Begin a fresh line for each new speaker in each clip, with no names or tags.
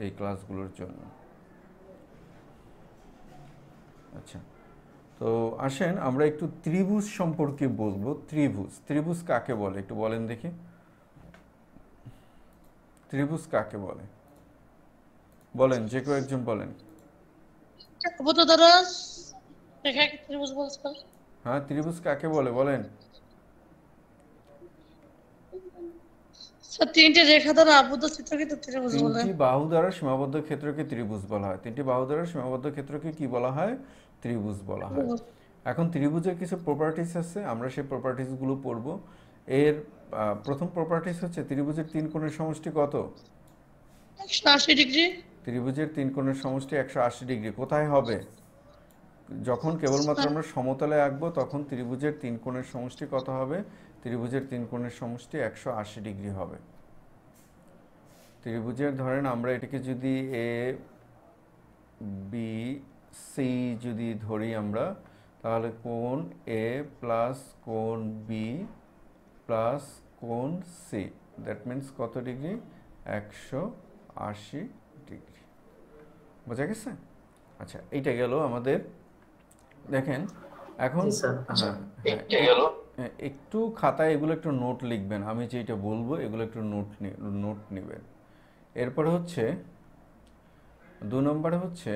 এই ক্লাসগুলোর জন্য। আচ্ছা, তো আসেন আমরা একটু ত্রিভুজ সম্পর্কে বলবো। ত্রিভুজ কাকে বলে একটু বলেন দেখি। ত্রিভুজ কাকে বলে বলেন, যে কেউ একজন বলেন। হ্যাঁ, ত্রিভুজ কাকে বলে বলেন।
তিনটি রেখা দ্বারা আবদ্ধ চিত্রকে ত্রিভুজ বলে।
তিনটি বাহু দ্বারা সীমাবদ্ধ ক্ষেত্রকে ত্রিভুজ বলা হয়। তিনটি বাহু দ্বারা সীমাবদ্ধ ক্ষেত্রকে কি বলা হয়? ত্রিভুজ বলা হয়। এখন ত্রিভুজের কিছু প্রপার্টিস আছে, আমরা সেই প্রপার্টিসগুলো পড়ব। এর প্রথম প্রপার্টিস হচ্ছে ত্রিভুজের তিন কোণের সমষ্টি কত?
180 ডিগ্রি।
ত্রিভুজের তিন কোণের সমষ্টি 180 ডিগ্রি। কোথায় হবে? যখন কেবলমাত্র আমরা সমতলে আঁকবো তখন ত্রিভুজের তিন কোণের সমষ্টি কত হবে? ত্রিভুজের তিন কোণের সমষ্টি 180 ডিগ্রি হবে। ত্রিভুজের ধরেন আমরা এটাকে যদি এ বি সি যদি ধরি আমরা, তাহলে কোণ এ প্লাস কোণ বি প্লাস কোণ সি, দ্যাট মিন্স কত ডিগ্রি? 180 ডিগ্রি। বোঝা গেছে? আচ্ছা, এইটা গেল আমাদের। দেখেন এখন একটু খাতায় এগুলো একটু নোট লিখবেন, আমি যেটা বলবো এগুলো একটু নোট নেবেন। এরপরে হচ্ছে 2 নম্বরে হচ্ছে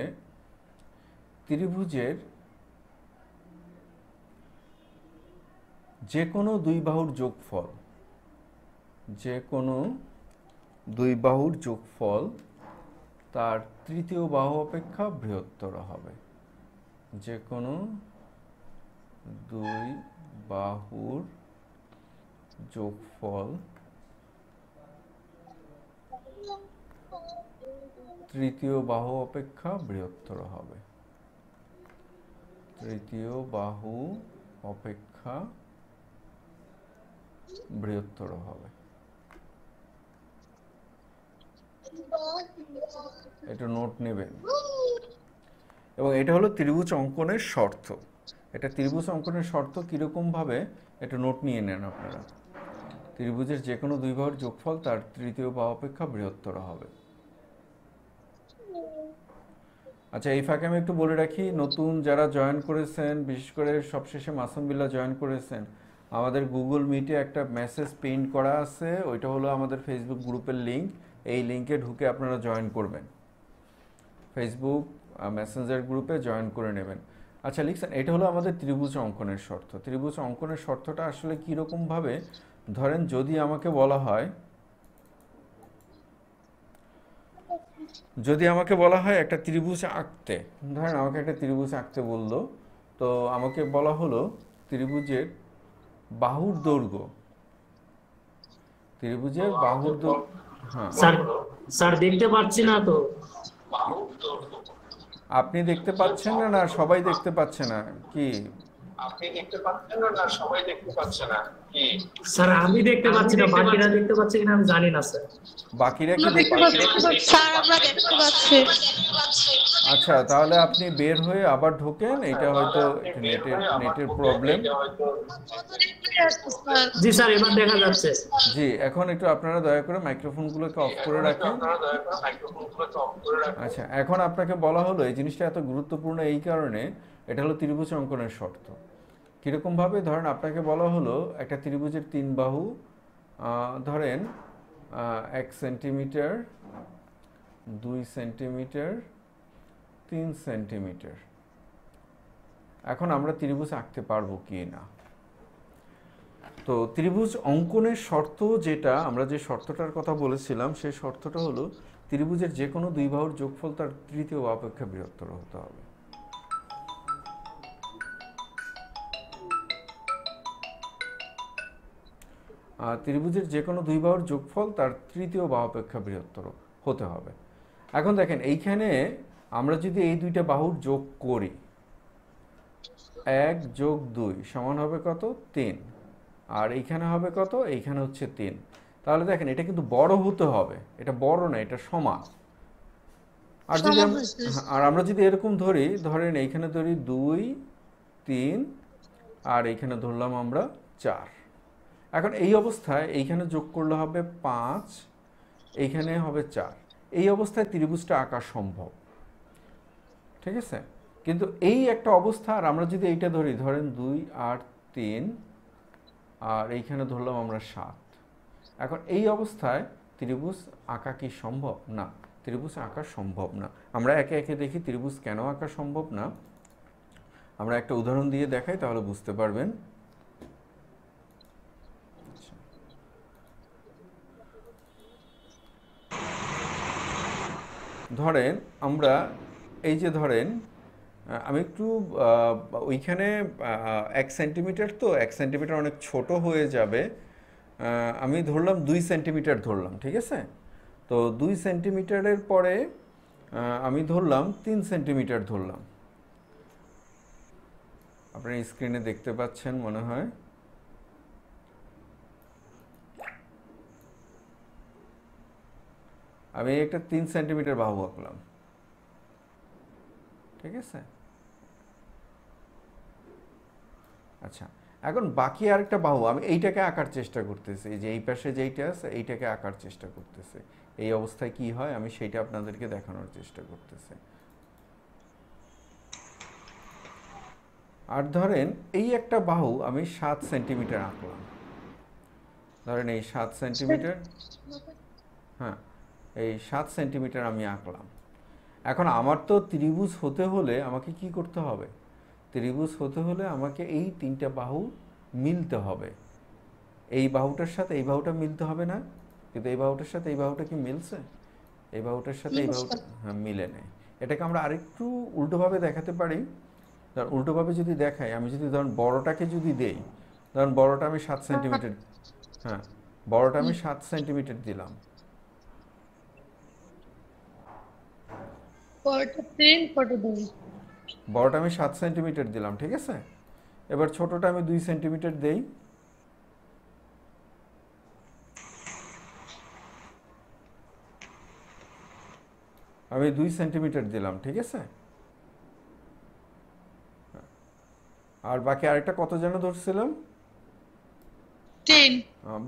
ত্রিভুজের যে কোনো দুই বাহুর যোগফল, যে কোনো দুই বাহুর যোগফল তার তৃতীয় বাহু অপেক্ষা বৃহত্তর হবে। যে কোনো দুই বাহুর যোগফল তৃতীয় বাহু অপেক্ষা বৃহত্তর হবে। তৃতীয় বাহু অপেক্ষা বৃহত্তর হবে। এটা নোট নেবেন। এবং এটা হলো ত্রিভুজ অঙ্কনের শর্ত। এটা ত্রিভুজ অঙ্কনের শর্ত কীরকমভাবে, এটা নোট নিয়ে নেন আপনারা। ত্রিভুজের যে কোনো দুই বাহুর যোগফল তার তৃতীয় বাহু অপেক্ষা বৃহত্তর হবে। আচ্ছা, এই ফাঁকে আমি একটু বলে রাখি, নতুন যারা জয়েন করেছেন, বিশেষ করে সবশেষে মাসুম বিল্লাহ জয়েন করেছেন, আমাদের গুগল মিটে একটা মেসেজ প্রিন্ট করা আছে, ওইটা হলো আমাদের ফেসবুক গ্রুপের লিঙ্ক। এই লিঙ্কে ঢুকে আপনারা জয়েন করবেন, ফেসবুক মেসেঞ্জার গ্রুপে জয়েন করে নেবেন। আচ্ছা, লিখছেন এটা হলো আমাদের ত্রিভুজ অঙ্কনের শর্ত। ত্রিভুজ অঙ্কনের শর্তটা আসলে কীরকমভাবে, ধরেন যদি আমাকে বলা হয়, একটা ত্রিভুজ আঁকতে, ধরেন আমাকে একটা ত্রিভুজ আঁকতে বললো, তো আমাকে বলা হলো ত্রিভুজের বাহুর দৈর্ঘ্য, ত্রিভুজের বাহুর দৈর্ঘ্য। হ্যাঁ
স্যার দেখতে পাচ্ছি না তো।
আপনি দেখতে পাচ্ছেন না? না সবাই দেখতে পাচ্ছে না কি?
আপনি দেখতে পাচ্ছেন না সবাই দেখতে পাচ্ছে না কি?
স্যার আমি দেখতে পাচ্ছি না, বাকিরা দেখতে পাচ্ছে কিনা আমি জানি না স্যার।
বাকিরা কি দেখতে
পাচ্ছে? স্যার আমরা দেখতে পাচ্ছি।
আচ্ছা, তাহলে আপনি বের হয়ে আবার ঢোকেন, এটা হয়তো নেটের প্রবলেম।
জি স্যার, এবার দেখা যাচ্ছে।
জি, এখন একটু আপনারা দয়া করে মাইক্রোফোনগুলোকে অফ করে রাখেন। আচ্ছা, এখন আপনাকে বলা হলো, এই জিনিসটা এত গুরুত্বপূর্ণ এই কারণে, এটা হলো ত্রিভুজ অঙ্কনের শর্ত। কীরকমভাবে, ধরেন আপনাকে বলা হলো একটা ত্রিভুজের তিন বাহু, ধরেন 1 সেন্টিমিটার, 2 সেন্টিমিটার, 3 সেন্টিমিটার। এখন আমরা ত্রিভুজ আঁকতে পারবো কি না? তো ত্রিভুজ অঙ্কনের শর্ত যেটা, আমরা যে শর্তটার কথা বলেছিলাম, সেই শর্তটা হলো ত্রিভুজের যে কোনো দুই বাহুর যোগফল তার তৃতীয় বাহু অপেক্ষা বৃহত্তর হতে হবে। ত্রিভুজের যে কোনো দুই বাহুর যোগফল তার তৃতীয় বাহু অপেক্ষা বৃহত্তর হতে হবে। এখন দেখেন এইখানে আমরা যদি এই দুইটা বাহুর যোগ করি, 1 যোগ 2 সমান হবে কত? 3। আর এইখানে হবে কত? এইখানে হচ্ছে 3। তাহলে দেখেন এটা কিন্তু বড় হতে হবে, এটা বড় না, এটা সমান। আর আমরা যদি এরকম ধরি, ধরেন এইখানে ধরি 2, 3, আর এইখানে ধরলাম আমরা 4। এখন এই অবস্থায় এইখানে যোগ করলে হবে 5, এইখানে হবে 4। এই অবস্থায় ত্রিভুজটা আঁকা সম্ভব, ঠিক আছে। কিন্তু এই একটা অবস্থা, আর আমরা যদি এইটা ধরি, ধরেন 2 8 3 আর এইখানে ধরলাম আমরা 7। এখন এই অবস্থায় ত্রিভুজ আঁকা কি সম্ভব? না, ত্রিভুজ আঁকা সম্ভব না। আমরা একে একে দেখি ত্রিভুজ কেন আঁকা সম্ভব না। আমরা একটা উদাহরণ দিয়ে দেখাই, তাহলে বুঝতে পারবেন। ধরেন আমরা এই যে ধরেন আমি একটু ওইখানে 1 সেন্টিমিটার, তো 1 সেন্টিমিটার অনেক ছোট হয়ে যাবে। আমি ধরলাম 2 সেন্টিমিটার ধরলাম, ঠিক আছে। তো 2 সেন্টিমিটারের পরে আমি ধরলাম 3 সেন্টিমিটার ধরলাম। আপনারা স্ক্রিনে দেখতে পাচ্ছেন মনে হয়। আমি একটা 3 সেন্টিমিটার বাহু আঁকলাম, ঠিক আছে। আচ্ছা, এখন বাকি আরেকটা বাহু আমি এইটাকে আঁকার চেষ্টা করতেছি, যে এই পাশে যেইটা আছে এইটাকে আঁকার চেষ্টা করতেছি। এই অবস্থায় কি হয় আমি সেইটা আপনাদেরকে দেখানোর চেষ্টা করতেছি। আর ধরেন এই একটা বাহু আমি 7 সেন্টিমিটার আঁকলাম, ধরেন এই 7 সেন্টিমিটার, হ্যাঁ এই 7 সেন্টিমিটার আমি আঁকলাম। এখন আমার তো ত্রিভুজ হতে হলে আমাকে কি করতে হবে? ত্রিভুজ হতে হলে আমাকে এই 3টা বাহু মিলতে হবে। এই বাহুটার সাথে এই বাহুটা মিলতে হবে না? কিন্তু এই বাহুটার সাথে এই বাহুটা কি মিলছে? এই বাহুটার সাথে এই বাহুটা হ্যাঁ মিলে নেই। এটাকে আমরা আরেকটু উল্টোভাবে দেখাতে পারি। ধর উল্টোভাবে যদি দেখাই, আমি যদি ধরুন বড়টাকে যদি দেই, ধরুন বড়টা আমি 7 সেন্টিমিটার, হ্যাঁ বড়টা আমি 7 সেন্টিমিটার দিলাম। বড়টা আমি 7 সেন্টিমিটার দিলাম, ঠিক আছে। এবার ছোটটা আমি 2 সেন্টিমিটার দেই। আমি 2 সেন্টিমিটার দিলাম, ঠিক আছে। আর বাকি আরেকটা কত যেন ধরছিলাম?
10।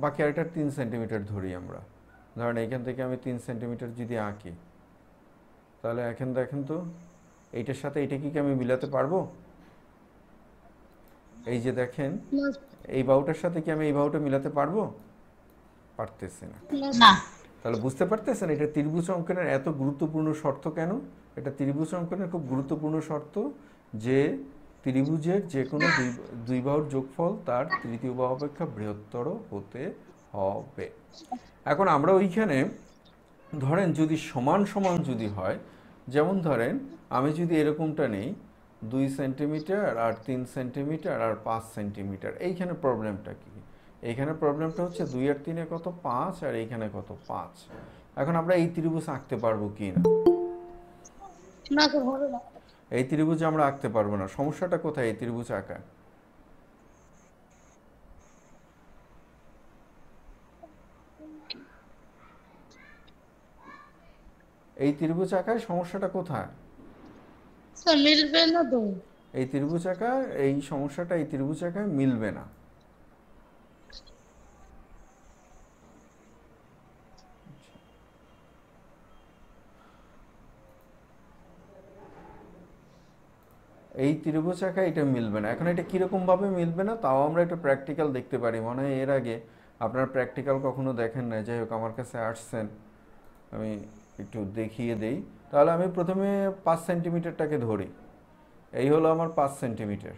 বাকি আরেকটা 3 সেন্টিমিটার ধরি আমরা। ধরেন এইখান থেকে আমি 3 সেন্টিমিটার যদি আঁকি, তাহলে এখন দেখেন তো এইটার সাথে এইটা কি আমি মিলাতে পারবো? এই যে দেখেন এই বাহুটার সাথে কি আমি এই বাহুটা মিলাতে পারবো? পারতেছি না।
না।
তাহলে বুঝতে পারতেছেন এটা ত্রিভুজ অঙ্কনের এত গুরুত্বপূর্ণ শর্ত কেন? এটা ত্রিভুজ অঙ্কনের খুব গুরুত্বপূর্ণ শর্ত যে ত্রিভুজের যে কোনো দুই বাহুর যোগফল তার তৃতীয় বাহু অপেক্ষা বৃহত্তর হতে হবে। এখন আমরা ওইখানে ধরেন যদি সমান সমান যদি হয়, যেমন ধরেন আমি যদি এরকমটা নেই 2 সেন্টিমিটার আর 3 সেন্টিমিটার আর 5 সেন্টিমিটার, এইখানে প্রবলেমটা কি? এইখানে প্রবলেমটা হচ্ছে 2 আর 3 এ কত 5 আর এইখানে কত 5। এখন আমরা এই ত্রিভুজ আঁকতে পারবো কি না?
না তো হবে না।
এই ত্রিভুজ আমরা আঁকতে পারবো না। সমস্যাটা কোথায় এই ত্রিভুজ আঁকা? এই ত্রিভুজ আঁকায় সমস্যাটা কোথায়?
স্যার মিলবে না তো।
এই ত্রিভুজ আঁকার এই সমস্যাটা এই ত্রিভুজ আঁকায় মিলবে না। এই ত্রিভুজ আঁকায় এটা মিলবে না। এখন এটা কিরকম ভাবে মিলবে না তাও আমরা একটু প্র্যাকটিক্যাল দেখতে পারি। মনে হয় এর আগে আপনার প্র্যাকটিক্যাল কখনো দেখেন না। যাই হোক আমার কাছে আসছেন, আমি একটু দেখিয়ে দেই। তাহলে আমি প্রথমে 5 সেন্টিমিটারটাকে ধরি। এই হলো আমার 5 সেন্টিমিটার,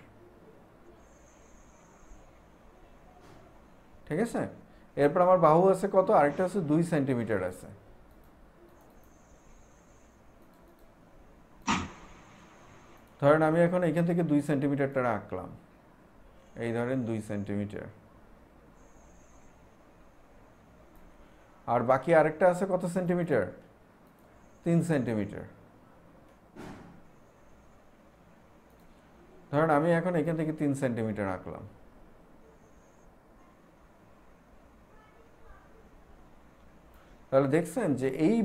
ঠিক আছে। এরপর আমার বাহু আছে কত? আরেকটা আছে 2 সেন্টিমিটার আছে। ধরেন আমি এখন এখান থেকে 2 সেন্টিমিটারটা আঁকলাম, এই ধরেন 2 সেন্টিমিটার। আর বাকি আরেকটা আছে কত সেন্টিমিটার? 3 সেন্টিমিটার। ধরেন আমি এখন এখান থেকে 3 সেন্টিমিটার আঁকলাম। তাহলে দেখছেন যে এই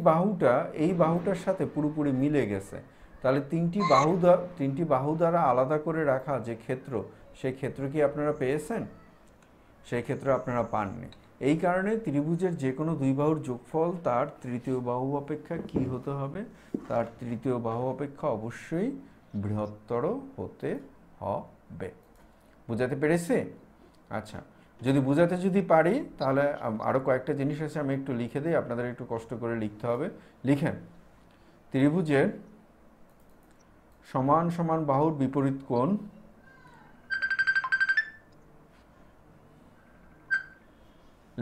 বাহুটার সাথে পুরোপুরি মিলে গেছে। তাহলে তিনটি বাহু দ্বারা আলাদা করে রাখা যে ক্ষেত্র, সেই ক্ষেত্র কি আপনারা পেয়েছেন? সেই ক্ষেত্র আপনারা পাননি। এই কারণে ত্রিভুজের যে কোনো দুই বাহুর যোগফল তার তৃতীয় বাহু অপেক্ষা কি হতে হবে? তার তৃতীয় বাহু অপেক্ষা অবশ্যই বৃহত্তর হতে হবে। বুঝাতে পেরেছে? আচ্ছা, যদি বুঝাতে পারি তাহলে আরও কয়েকটা জিনিস আছে, আমি একটু লিখে দিই, আপনাদের একটু কষ্ট করে লিখতে হবে। লিখেন, ত্রিভুজের সমান সমান বাহুর বিপরীত কোণ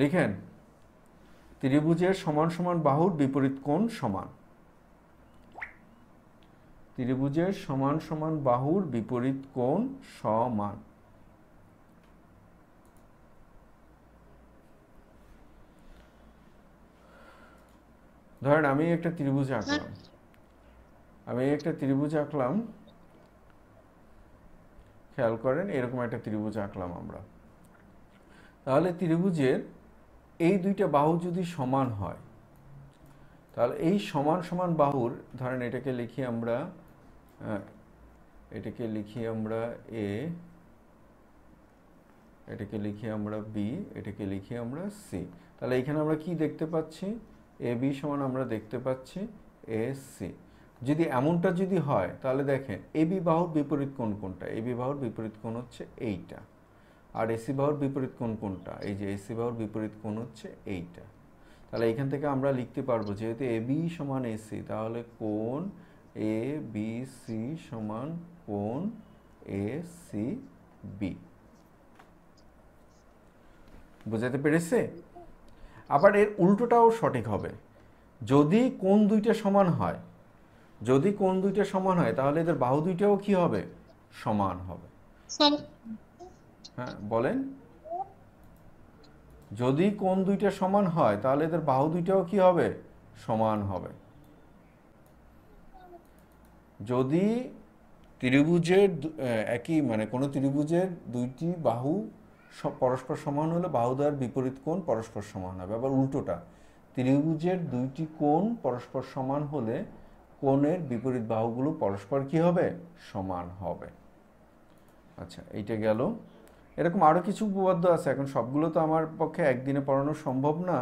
লিখেন, ত্রিভুজের সমান সমান বাহুর বিপরীত কোণ সমান। ত্রিভুজের সমান সমান বাহুর বিপরীত কোণ সমান। ধরেন আমি একটা ত্রিভুজ আঁকলাম, খেয়াল করেন এরকম একটা ত্রিভুজ আঁকলাম আমরা। তাহলে ত্রিভুজের এই দুইটা বাহু যদি সমান হয়, তাহলে এই সমান সমান বাহুর, ধরেন এটাকে লিখি আমরা এ, এটাকে লিখি আমরা বি, এটাকে লিখি আমরা সি। তাহলে এখানে আমরা কি দেখতে পাচ্ছি? এ বি সমান আমরা দেখতে পাচ্ছি এ সি। যদি এমনটা যদি হয় তাহলে দেখেন এবি বাহুর বিপরীত কোণ কোনটা? এবি বাহুর বিপরীত কোণ হচ্ছে এইটা। আর এসি বাহুর বিপরীত কোণ কোনটা? এই যে এসি বাহুর বিপরীত কোণ হচ্ছে এইটা। তাহলে এখান থেকে আমরা লিখতে পারবো যেহেতু এবি সমান এসি, তাহলে কোণ এ বি সি সমান কোণ এ সি বি। বুঝাতে পেরেছে? আবার এর উল্টোটাও সঠিক হবে। যদি কোণ দুইটা সমান হয়, তাহলে এদের বাহু দুইটাও কি হবে? সমান হবে। হ্যাঁ বলেন, যদি কোণ দুইটা সমান হয় তাহলে এদের বাহু দুইটাও কি হবে? সমান হবে। যদি ত্রিভুজের কোনো ত্রিভুজের দুইটি বাহু পরস্পর সমান হলে বাহু দ্বয়ের বিপরীত কোণ পরস্পর সমান হবে। আবার উল্টোটা, ত্রিভুজের দুইটি কোণ পরস্পর সমান হলে কোণের বিপরীত বাহুগুলো পরস্পর কি হবে? সমান হবে। আচ্ছা, এইটা গেল। এরকম আরও কিছু উপপাদ্য আছে, এখন সবগুলো তো আমার পক্ষে একদিনে পড়ানো সম্ভব না,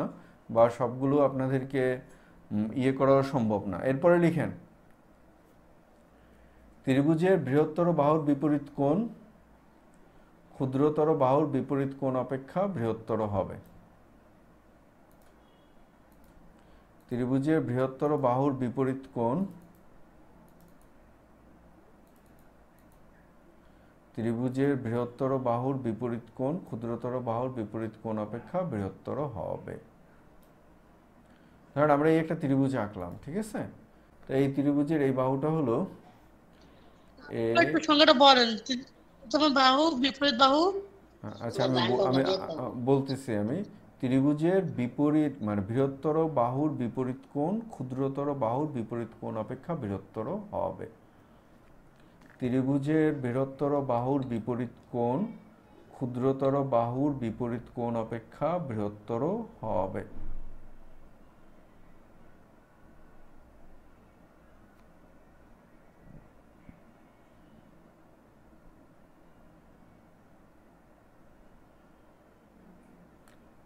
বা সবগুলো আপনাদেরকে করাও সম্ভব না। এরপরে লিখেন, ত্রিভুজের বৃহত্তর বাহুর বিপরীত কোণ ক্ষুদ্রতর বাহুর বিপরীত কোণ অপেক্ষা বৃহত্তর হবে। ত্রিভুজের বৃহত্তর বাহুর বিপরীত কোণ ক্ষুদ্রতর বাহুর বিপরীত কোণ অপেক্ষা বৃহত্তর হবে। ধরেন আমরা এই একটা ত্রিভুজ আঁকলাম, ঠিক আছে? তো এই ত্রিভুজের এই বাহুটা হলো
সংখ্যাটা বলেন, বাহু বিপরীত বাহু।
আচ্ছা, আমি বলতেছি, আমি ত্রিভুজের বিপরীত বৃহত্তর বাহুর বিপরীত কোণ ক্ষুদ্রতর বাহুর বিপরীত কোণ অপেক্ষা বৃহত্তর হবে। ত্রিভুজের বৃহত্তর বাহুর বিপরীত কোণ ক্ষুদ্রতর বাহুর বিপরীত কোণ অপেক্ষা বৃহত্তর হবে।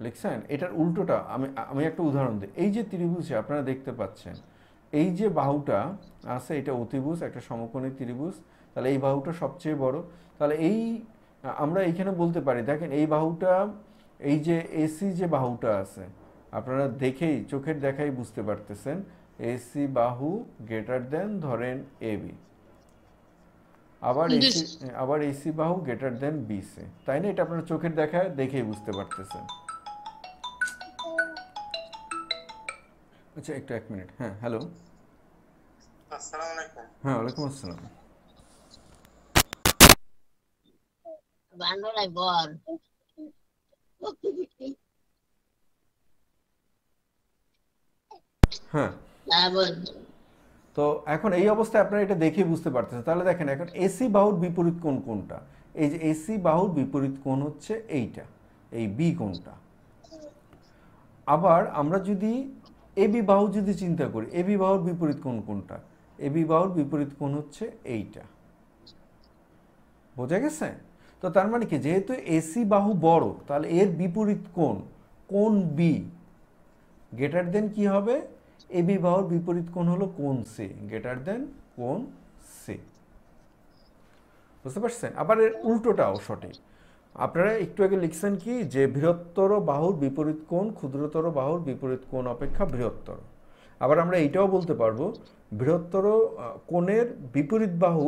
লিখছেন? এটার উল্টোটা আমি একটা উদাহরণ দিই। এই যে ত্রিভুজে আপনারা দেখতে পাচ্ছেন এই যে বাহুটা আছে, এটা অতিভুজ, একটা সমকোণী ত্রিভুজ। তাহলে এই বাহুটা সবচেয়ে বড়। তাহলে আমরা এইখানে বলতে পারি, দেখেন এই বাহুটা, এই যে এসি যে বাহুটা আছে, আপনারা দেখেই চোখের দেখাই বুঝতে পারতেছেন এসি বাহু গ্রেটার দেন ধরেন এবি, আবার এসি বাহু গ্রেটার দেন বিসি, তাই না? এটা আপনারা চোখের দেখেই বুঝতে পারতেছেন। আচ্ছা, একটু 1 মিনিট। হ্যাঁ, হ্যালো।
আসসালামু আলাইকুম।
হ্যাঁ, ওয়ালাইকুম আসসালাম। হ্যাঁ, তো এখন এই অবস্থায় আপনারা এটা দেখে বুঝতে পারতেছেন। তাহলে দেখেন এখন এসি বাহুর বিপরীত কোণ কোনটা? এই যে এসি বাহুর বিপরীত কোণ হচ্ছে এইটা, এই বি কোণটা। আবার আমরা যদি এবি বাহু যদি চিন্তা করি, এবি বাহুর বিপরীত কোণ কোনটা? এবি বাহুর বিপরীত কোণ হচ্ছে এইটা। বোঝা গেছে? তো তার মানে কি, যেহেতু এসি বাহু বড়, তাহলে এর বিপরীত কোণ কোণ বি গ্রেটার দেন কি হবে, এ বি বাহুর বিপরীত কোণ হলো কোণ সি, গ্রেটার দেন কোণ সি। বুঝতে পারছেন? আবার এর উল্টোটাও সঠিক। আপনারা একটু আগে লিখছেন কি যে বৃহত্তর বাহুর বিপরীত কোণ ক্ষুদ্রতর বাহুর বিপরীত কোণ অপেক্ষা বৃহত্তর। আবার আমরা এইটাও বলতে পারবো বৃহত্তর কোণের বিপরীত বাহু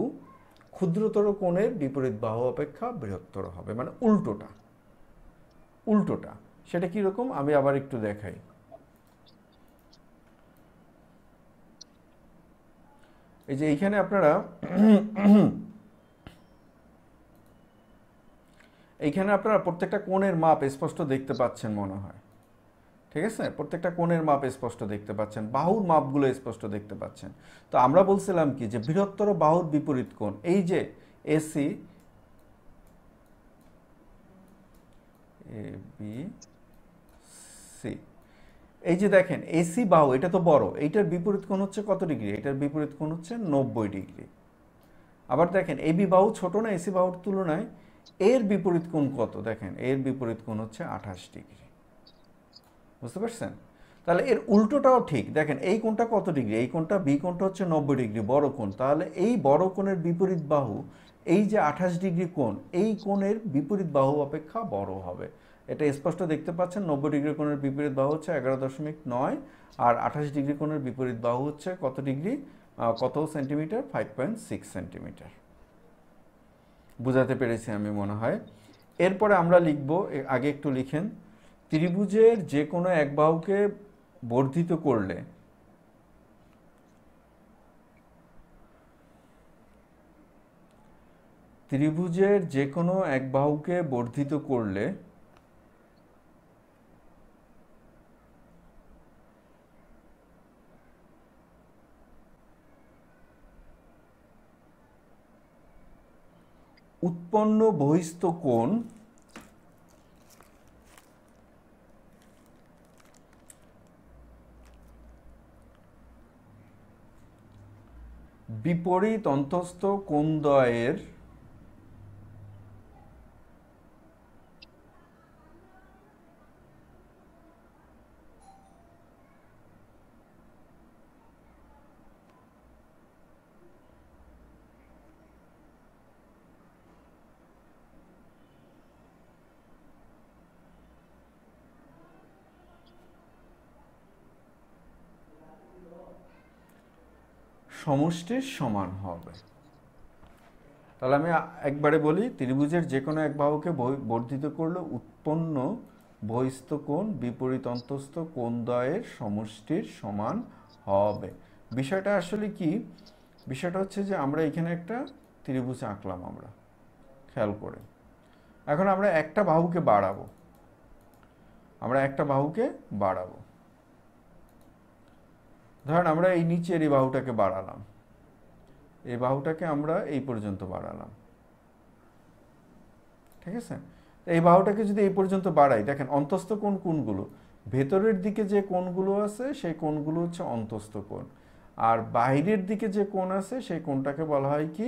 ক্ষুদ্রতর কোণের বিপরীত বাহু অপেক্ষা বৃহত্তর হবে, মানে উল্টোটা। উল্টোটা সেটা কীরকম আমি আবার একটু দেখাই। এই যে এইখানে আপনারা এইখানে আপনারা প্রত্যেকটা কোণের মাপ স্পষ্ট দেখতে পাচ্ছেন মনে হয়, ঠিক আছে? প্রত্যেকটা কোণের মাপ স্পষ্ট দেখতে পাচ্ছেন, বাহুর মাপগুলো স্পষ্ট দেখতে পাচ্ছেন। তো আমরা বলছিলাম কি যে বৃহত্তর বাহুর বিপরীত কোণ, এই যে এসি এ বি সি, এই যে দেখেন এসি বাহু এটা তো বড়, এইটার বিপরীত কোণ হচ্ছে কত ডিগ্রি? এটার বিপরীত কোণ হচ্ছে 90 ডিগ্রি। আবার দেখেন এবি বাহু ছোট না এসি বাহুর তুলনায়, এর বিপরীত কোণ কত? দেখেন এর বিপরীত কোণ হচ্ছে 28 ডিগ্রি। বুঝতে পারছেন? তাহলে এর উল্টোটাও ঠিক। দেখেন এই কোণটা কত ডিগ্রি? এই কোণটা বি কোণটা হচ্ছে 90 ডিগ্রি, বড় কোণ। তাহলে এই বড় কোণের বিপরীত বাহু এই যে 28 ডিগ্রি কোণ, এই কোণের বিপরীত বাহু অপেক্ষা বড় হবে। এটা স্পষ্ট দেখতে পাচ্ছেন। 90 ডিগ্রি কোণের বিপরীত বাহু হচ্ছে 11.9, আর 28 ডিগ্রি কোণের বিপরীত বাহু হচ্ছে কত ডিগ্রি, কত সেন্টিমিটার? 5.6 সেন্টিমিটার। বুঝাতে পেরেছি আমি মনে হয়। এরপরে আমরা লিখব, আগে একটু লিখেন, ত্রিভুজের যে কোনো এক বাহুকে বর্ধিত করলে ত্রিভুজের যে কোনো এক বাহুকে বর্ধিত করলে উৎপন্ন বহিস্থ কোণ বিপরীত অন্তস্থ কোণদ্বয়ের সমষ্টির সমান হবে। তাহলে আমি একবারে বলি, ত্রিভুজের যে কোনো এক বাহুকে বর্ধিত করলে উৎপন্ন বহিস্থ কোণ বিপরীত অন্তস্থ কোণদ্বয়ের সমষ্টির সমান হবে। বিষয়টা আসলে কি? বিষয়টা হচ্ছে যে আমরা এখানে একটা ত্রিভুজ আঁকলাম, আমরা খেয়াল করে। এখন আমরা একটা বাহুকে বাড়াবো, ধরেন আমরা এই নিচের এই বাহুটাকে বাড়ালাম, এই বাহুটাকে আমরা এই পর্যন্ত বাড়ালাম, ঠিক আছে? এই বাহুটাকে যদি এই পর্যন্ত বাড়াই, দেখেন অন্তস্থ কোণ কোনগুলো? ভেতরের দিকে যে কোণগুলো আছে সেই কোণগুলো হচ্ছে অন্তস্থ কোণ, আর বাইরের দিকে যে কোণ আছে সেই কোণটাকে বলা হয় কি?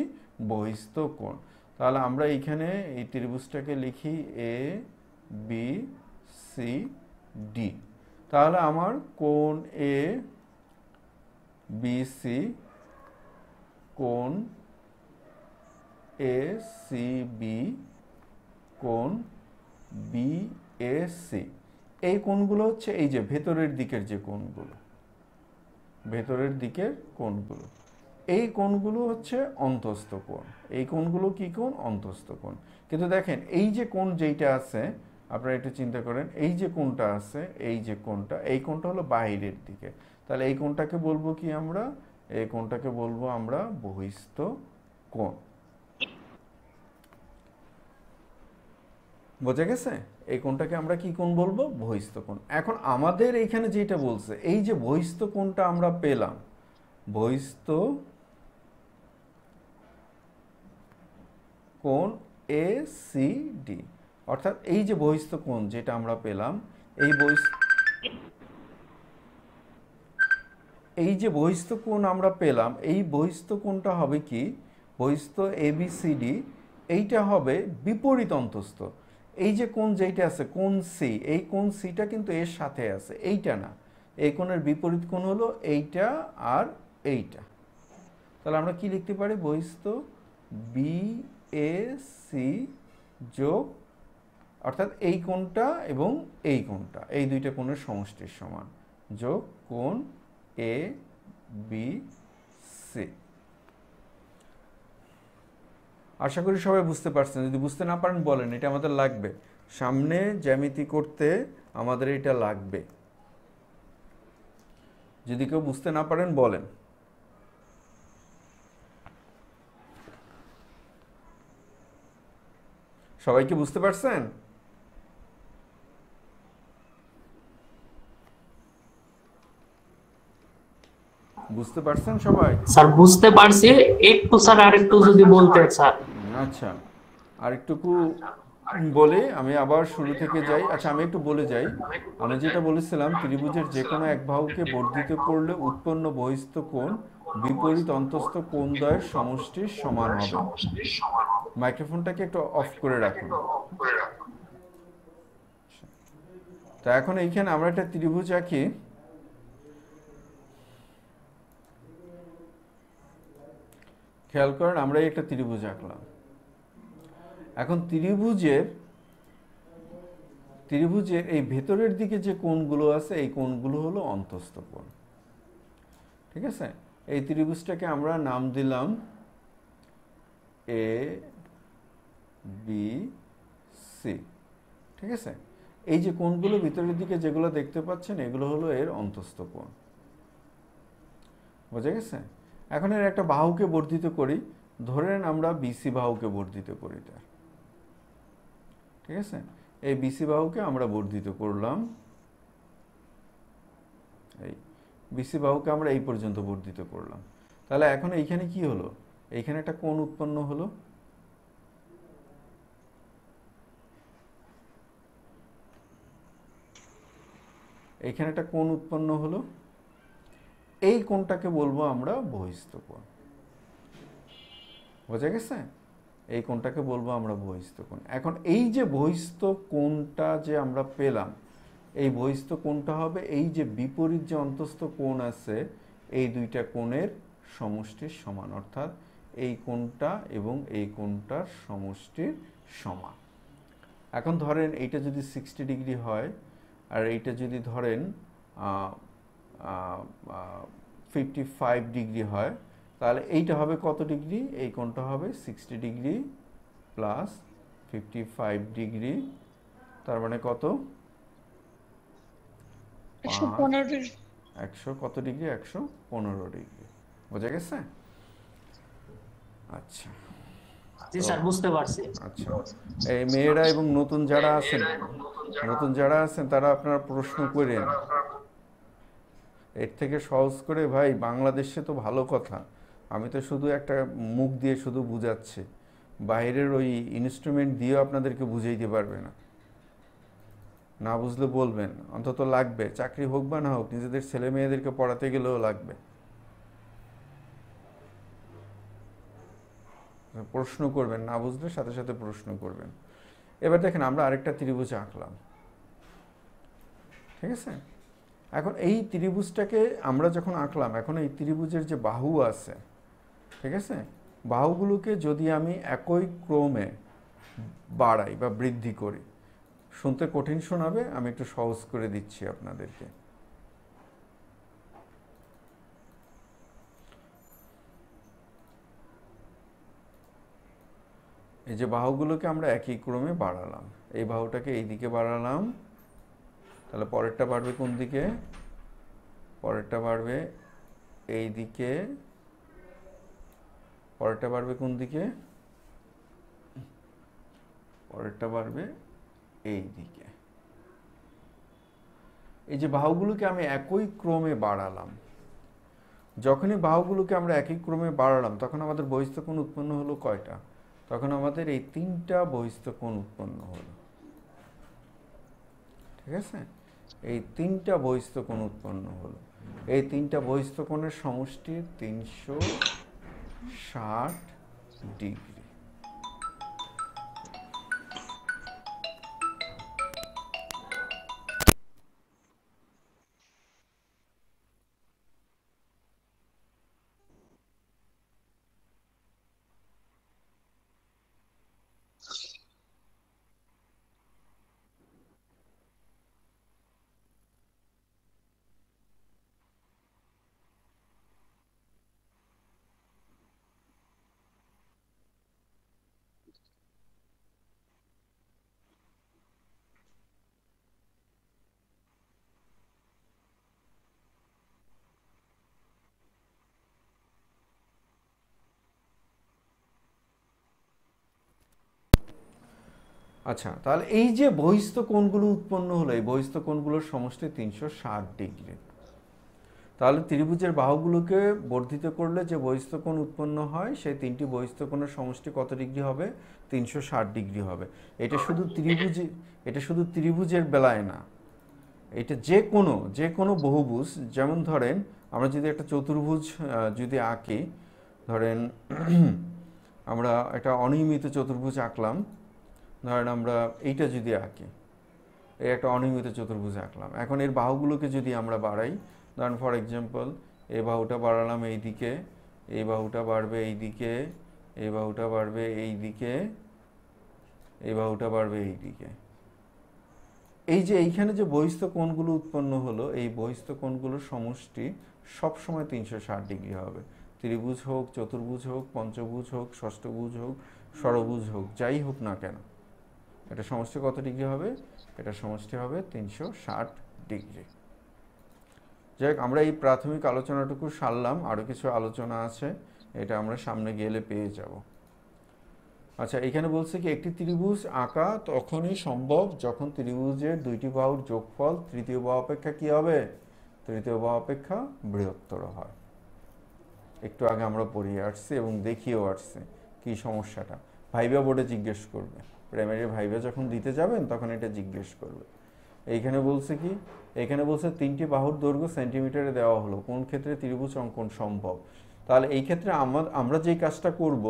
বহিস্থ কোণ। তাহলে আমরা এইখানে এই ত্রিভুজটাকে লিখি এ বি সি ডি। তাহলে আমার কোণ এ বি সি, কোণ এ সি বি, কোণ বি এ সি, এই কোণগুলো হচ্ছে এই যে ভেতরের দিকের যে কোণগুলো, ভেতরের দিকের কোণগুলো, এই কোণগুলো হচ্ছে অন্তস্থ কোণ। এই কোণগুলো কি কোণ? অন্তস্থ কোণ। কিন্তু দেখেন এই যে কোণ যেইটা আছে, আপনারা একটু চিন্তা করেন, এই যে কোণটা আছে, এই যে কোণটা, এই কোণটা হলো বাইরের দিকে। তাহলে এই কোণটাকে বলবো কি আমরা? এই কোণটাকে বলবো আমরা বহিস্থ কোণ। বোঝা গেছে? এই কোণটাকে আমরা কি কোণ বলবো? বহিস্থ কোণ। এখন আমাদের এইখানে যেটা বলছে, এই যে বহিস্থ কোণটা আমরা পেলাম, বহিস্থ কোণ এ সি ডি, অর্থাৎ এই যে বহিস্থ কোণ যেটা আমরা পেলাম, এই যে বহিস্থ কোণ আমরা পেলাম, এই বহিস্থ কোণটা হবে কি? বহিস্থ এবিসিডি, এইটা হবে বিপরীত অন্তস্থ। এই যে কোণ যেইটা আছে কোণ সি, এই কোণ সিটা কিন্তু এর সাথে আছে, এইটা না। এই কোণের বিপরীত কোণ হলো এইটা আর এইটা। তাহলে আমরা কি লিখতে পারি? বহিস্থ বি এ সি যোগ, অর্থাৎ এই কোণটা এবং এই কোণটা, এই দুইটা কোণের সমষ্টির সমান, যোগ কোণ এ বি সি। আশা করি সবাই বুঝতে পারছেন। যদি বুঝতে না পারেন বলেন, এটা আমাদের লাগবে সামনে জ্যামিতি করতে, আমাদের এটা লাগবে। যদি কেউ বুঝতে না পারেন বলেন। সবাই কি বুঝতে পারছেন? বুঝতে পারছেন সবাই?
স্যার বুঝতে পারছি, একটু স্যার আরেকটু যদি বলতেন স্যার।
আচ্ছা, আরেকটুকু বলে আমি আবার শুরু থেকে যাই। আচ্ছা, আমি একটু বলে যাই। আমি যেটা বলেছিলাম, ত্রিভুজের যে কোনো এক বাহুকে বর্ধিত করলে উৎপন্ন বহিস্থ কোণ বিপরীত অন্তস্থ কোণদ্বয়ের সমষ্টির সমান হবে। মাইক্রোফোনটাকে একটু অফ করে রাখুন। তো এখন এইখানে আমরা একটা ত্রিভুজ আঁকি। খেয়াল করেন, আমরা একটা ত্রিভুজ আঁকলাম। এখন ত্রিভুজের এই ভেতরের দিকে যে কোণগুলো আছে, এই কোণগুলো হলো অন্তস্থ কোণ। ঠিক আছে? এই ত্রিভুজটাকে আমরা নাম দিলাম এ বি সি। ঠিক আছে? এই যে কোণগুলো ভিতরের দিকে যেগুলো দেখতে পাচ্ছেন, এগুলো হলো এর অন্তস্থ কোণ। বোঝা গেছে? এখন এর একটা বাহুকে বর্ধিত করি। ধরেন আমরা বিসি বাহুকে বর্ধিত করি তার। ঠিক আছে? এই বিসি বাহুকে আমরা বর্ধিত করলাম। এই বিসি বাহুকে আমরা এই পর্যন্ত বর্ধিত করলাম। তাহলে এখন এইখানে কি হলো? এইখানে একটা কোণ উৎপন্ন হলো। এইখানে একটা কোণ উৎপন্ন হলো। এই কোণটাকে বলবো আমরা বহিস্থ কোণ। বোঝা গেছে? এই কোণটাকে বলবো আমরা বহিস্থ কোণ। এখন এই যে বহিস্থ কোণটা যে আমরা পেলাম, এই বহিস্থ কোণটা হবে এই যে বিপরীত যে অন্তস্থ কোণ আছে, এই দুইটা কোণের সমষ্টির সমান, অর্থাৎ এই কোণটা এবং এই কোণটার সমষ্টির সমান। এখন ধরেন এইটা যদি 60 ডিগ্রি হয়, আর এইটা যদি ধরেন 55 ডিগ্রি হয়, তাহলে এইটা হবে কত ডিগ্রি? এই কোণটা হবে 60 ডিগ্রি প্লাস 55 ডিগ্রি, তার মানে কত?
115 ডিগ্রি।
100 কত ডিগ্রি? 115 ডিগ্রি। বোঝা গেছে? আচ্ছা,
জি স্যার বুঝতে পারছি।
আচ্ছা। এই মেয়েরা এবং নতুন যারা আছেন তারা আপনারা প্রশ্ন করেন। এর থেকে সহজ করে ভাই, বাংলাদেশে তো ভালো কথা, আমি তো শুধু একটা মুখ দিয়ে শুধু বুঝাচ্ছি, বাইরের ওই ইনস্ট্রুমেন্ট দিয়েও আপনাদেরকে বুঝাইতে পারবে না। না বুঝলে বলবেন, অন্তত লাগবে। চাকরি হোক বা না হোক, নিজেদের ছেলে মেয়েদেরকে পড়াতে গেলেও লাগবে। প্রশ্ন করবেন, না বুঝলে সাথে সাথে প্রশ্ন করবেন। এবার দেখেন, আমরা আরেকটা ত্রিভুজ আঁকলাম। ঠিক আছে? এখন এই ত্রিভুজটাকে আমরা যখন আঁকলাম, এখন এই ত্রিভুজের যে বাহু আছে, ঠিক আছে, বাহুগুলোকে যদি আমি একই ক্রমে বাড়াই বা বৃদ্ধি করি, শুনতে কঠিন শোনাবে, আমি একটু সহজ করে দিচ্ছি আপনাদেরকে। এই যে বাহুগুলোকে আমরা একই ক্রমে বাড়ালাম, এই বাহুটাকে এই দিকে বাড়ালাম, তাহলে পরেরটা বাড়বে কোন দিকে? পরেরটা বাড়বে এই দিকে। পরেরটা বাড়বে কোন দিকে? পরেরটা বাড়বে এই দিকে। এই যে বাহুগুলোকে আমি একই ক্রমে বাড়ালাম, যখনই বাহুগুলোকে আমরা একই ক্রমে বাড়ালাম, তখন আমাদের বহিস্থ কোণ উৎপন্ন হলো কয়টা? তখন আমাদের এই 3টা বহিস্থ কোণ উৎপন্ন হলো। ঠিক আছে? এই 3টা বহিস্থ কোণ উৎপন্ন হলো। এই 3টা বহিস্থ কোণের সমষ্টি 360 ডিগ্রি। আচ্ছা, তাহলে এই যে বহিস্থ কোণগুলো উৎপন্ন হলো, এই বহিস্থ কোণগুলোর সমষ্টি 360 ডিগ্রি। তাহলে ত্রিভুজের বাহুগুলোকে বর্ধিত করলে যে বহিস্থ কোণ উৎপন্ন হয়, সেই তিনটি বহিস্থ কোণের সমষ্টি কত ডিগ্রি হবে? 360 ডিগ্রি হবে। এটা শুধু ত্রিভুজের বেলায় না, এটা যে কোনো বহুভুজ, যেমন ধরেন আমরা যদি একটা চতুর্ভুজ যদি আঁকি, ধরেন আমরা একটা অনিয়মিত চতুর্ভুজ আঁকলাম, ধরেন আমরা এইটা যদি আঁকি, এই একটা অনিয়মিত চতুর্ভুজ আঁকলাম, এখন এর বাহুগুলোকে যদি আমরা বাড়াই, ধরেন ফর এক্সাম্পল এই বাহুটা বাড়ালাম এই দিকে, এই বাহুটা বাড়বে এই দিকে, এই বাহুটা বাড়বে এই দিকে, এই বাহুটা বাড়বে এই দিকে। এই যে এইখানে যে বহিস্থ কোণগুলো উৎপন্ন হলো, এই বহিস্থ কোণগুলোর সমষ্টি সবসময় 360 ডিগ্রি হবে। ত্রিভুজ হোক, চতুর্ভুজ হোক, পঞ্চভুজ হোক, ষষ্ঠভুজ হোক, ষড়ভুজ হোক, যাই হোক না কেন, এটা সমষ্টি কত ডিগ্রি হবে? এটা সমষ্টি হবে 360 ডিগ্রি। যাই হোক, আমরা এই প্রাথমিক আলোচনাটুকু সারলাম, আরও কিছু আলোচনা আছে, এটা আমরা সামনে গেলে পেয়ে যাব। আচ্ছা, এখানে বলছে কি একটি ত্রিভুজ আঁকা তখনই সম্ভব যখন ত্রিভুজের দুইটি বাহুর যোগফল তৃতীয় বাহু অপেক্ষা কি হবে? তৃতীয় বাহু অপেক্ষা বৃহত্তর হয়। একটু আগে আমরা পড়িয়ে আসছি এবং দেখিয়েও আসছি কি সমস্যাটা। ভাইবা বোর্ডে জিজ্ঞেস করবে, প্রাইমারি ভাইবা যখন দিতে যাবেন তখন এটা জিজ্ঞেস করবে। এইখানে বলছে কি, এখানে বলছে তিনটি বাহুর দৈর্ঘ্য সেন্টিমিটারে দেওয়া হলো, কোন ক্ষেত্রে ত্রিভুজ অঙ্কন সম্ভব? তাহলে এই ক্ষেত্রে আমরা যেই কাজটা করব,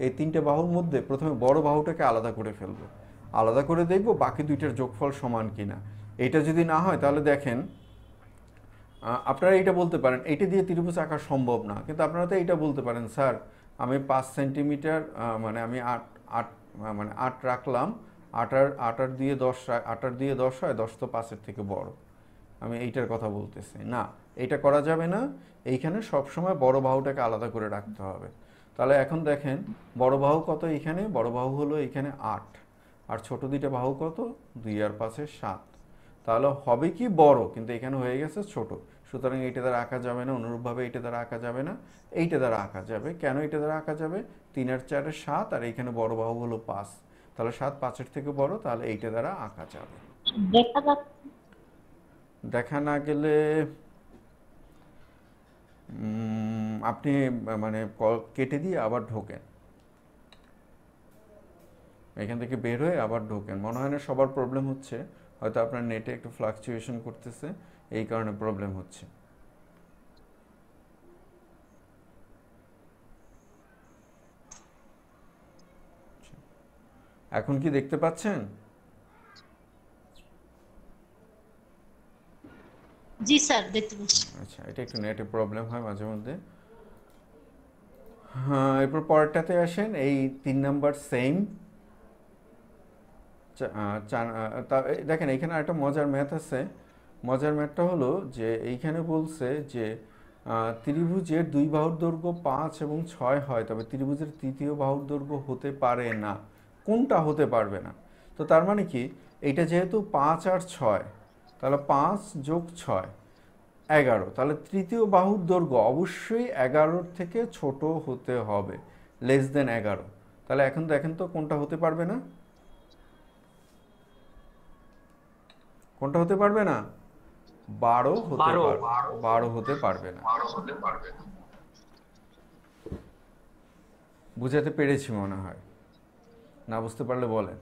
এই তিনটে বাহুর মধ্যে প্রথমে বড় বাহুটাকে আলাদা করে ফেলবো, আলাদা করে দেখব বাকি দুইটার যোগফল সমান কিনা। এটা যদি না হয় তাহলে দেখেন, আপনারা এইটা বলতে পারেন এইটা দিয়ে ত্রিভুজ আঁকা সম্ভব না, কিন্তু আপনারা তো এইটা বলতে পারেন, স্যার আমি 5 সেন্টিমিটার মানে আমি 8 রাখলাম, 8 দিয়ে 10 হয়, 10 তো 5-এর থেকে বড়, আমি এইটার কথা বলতেছি না, এইটা করা যাবে না। এইখানে সবসময় বড় বাহুটাকে আলাদা করে রাখতে হবে। তাহলে এখন দেখেন বড় বাহু কত, এইখানে বড় বাহু হলো এইখানে 8, আর ছোট দুইটা বাহু কত, 2 আর 5 7। তাহলে হবে কি বড়, কিন্তু এখানে হয়ে গেছে ছোট, সুতরাং এইটা দ্বারা আঁকা যাবে না। অনুরূপভাবে এইটা দ্বারা আঁকা যাবে না, এইটা দ্বারা আঁকা যাবে। কেন এইটা দ্বারা আঁকা যাবে? 3 আর 4 7, আর এইখানে বড় বাহু হলো 5, তাহলে 7 5-এর থেকে বড়, তাহলে এইটা দ্বারা আঁকা যাবে।
দেখা যাচ্ছে।
দেখা না গেলে আপনি মানে কেটে দিয়ে আবার ঢোকেন, এখান থেকে বের হয়ে আবার ঢোকেন। মনে হয় না সবার প্রবলেম হচ্ছে, হয়তো আপনার নেটে একটু ফ্লাকচুয়েশন করতেছে, এই কারণে প্রবলেম হচ্ছে। এখন কি দেখতে পাচ্ছেন?
জি স্যার, দেখতে পাচ্ছি।
আচ্ছা, এটা একটু নেটে প্রবলেম হয় মাঝে মধ্যে। হ্যাঁ, এরপর পরেরটাতে আসেন, এই 3 নাম্বার সেম। দেখেন এইখানে একটা মজার ম্যাথ আছে। মজার ম্যাথটা হলো যে এইখানে বলছে যে ত্রিভুজের দুই বাহুর দৈর্ঘ্য 5 এবং 6 হয়, তবে ত্রিভুজের তৃতীয় বাহুর দৈর্ঘ্য হতে পারে না। কোনটা হতে পারবে না? তো তার মানে কি, এইটা যেহেতু 5 আর 6, তাহলে 5 যোগ 6 11, তাহলে তৃতীয় বাহুর দৈর্ঘ্য অবশ্যই 11-র থেকে ছোট হতে হবে, লেস দেন 11। তাহলে এখন দেখেন তো কোনটা হতে পারবে না? কোনটা হতে পারবে না? 12 হতে পারবে, 12 হতে পারবে না। বুঝাতে পেরেছি মনে হয়, না বুঝতে পারলে বলেন।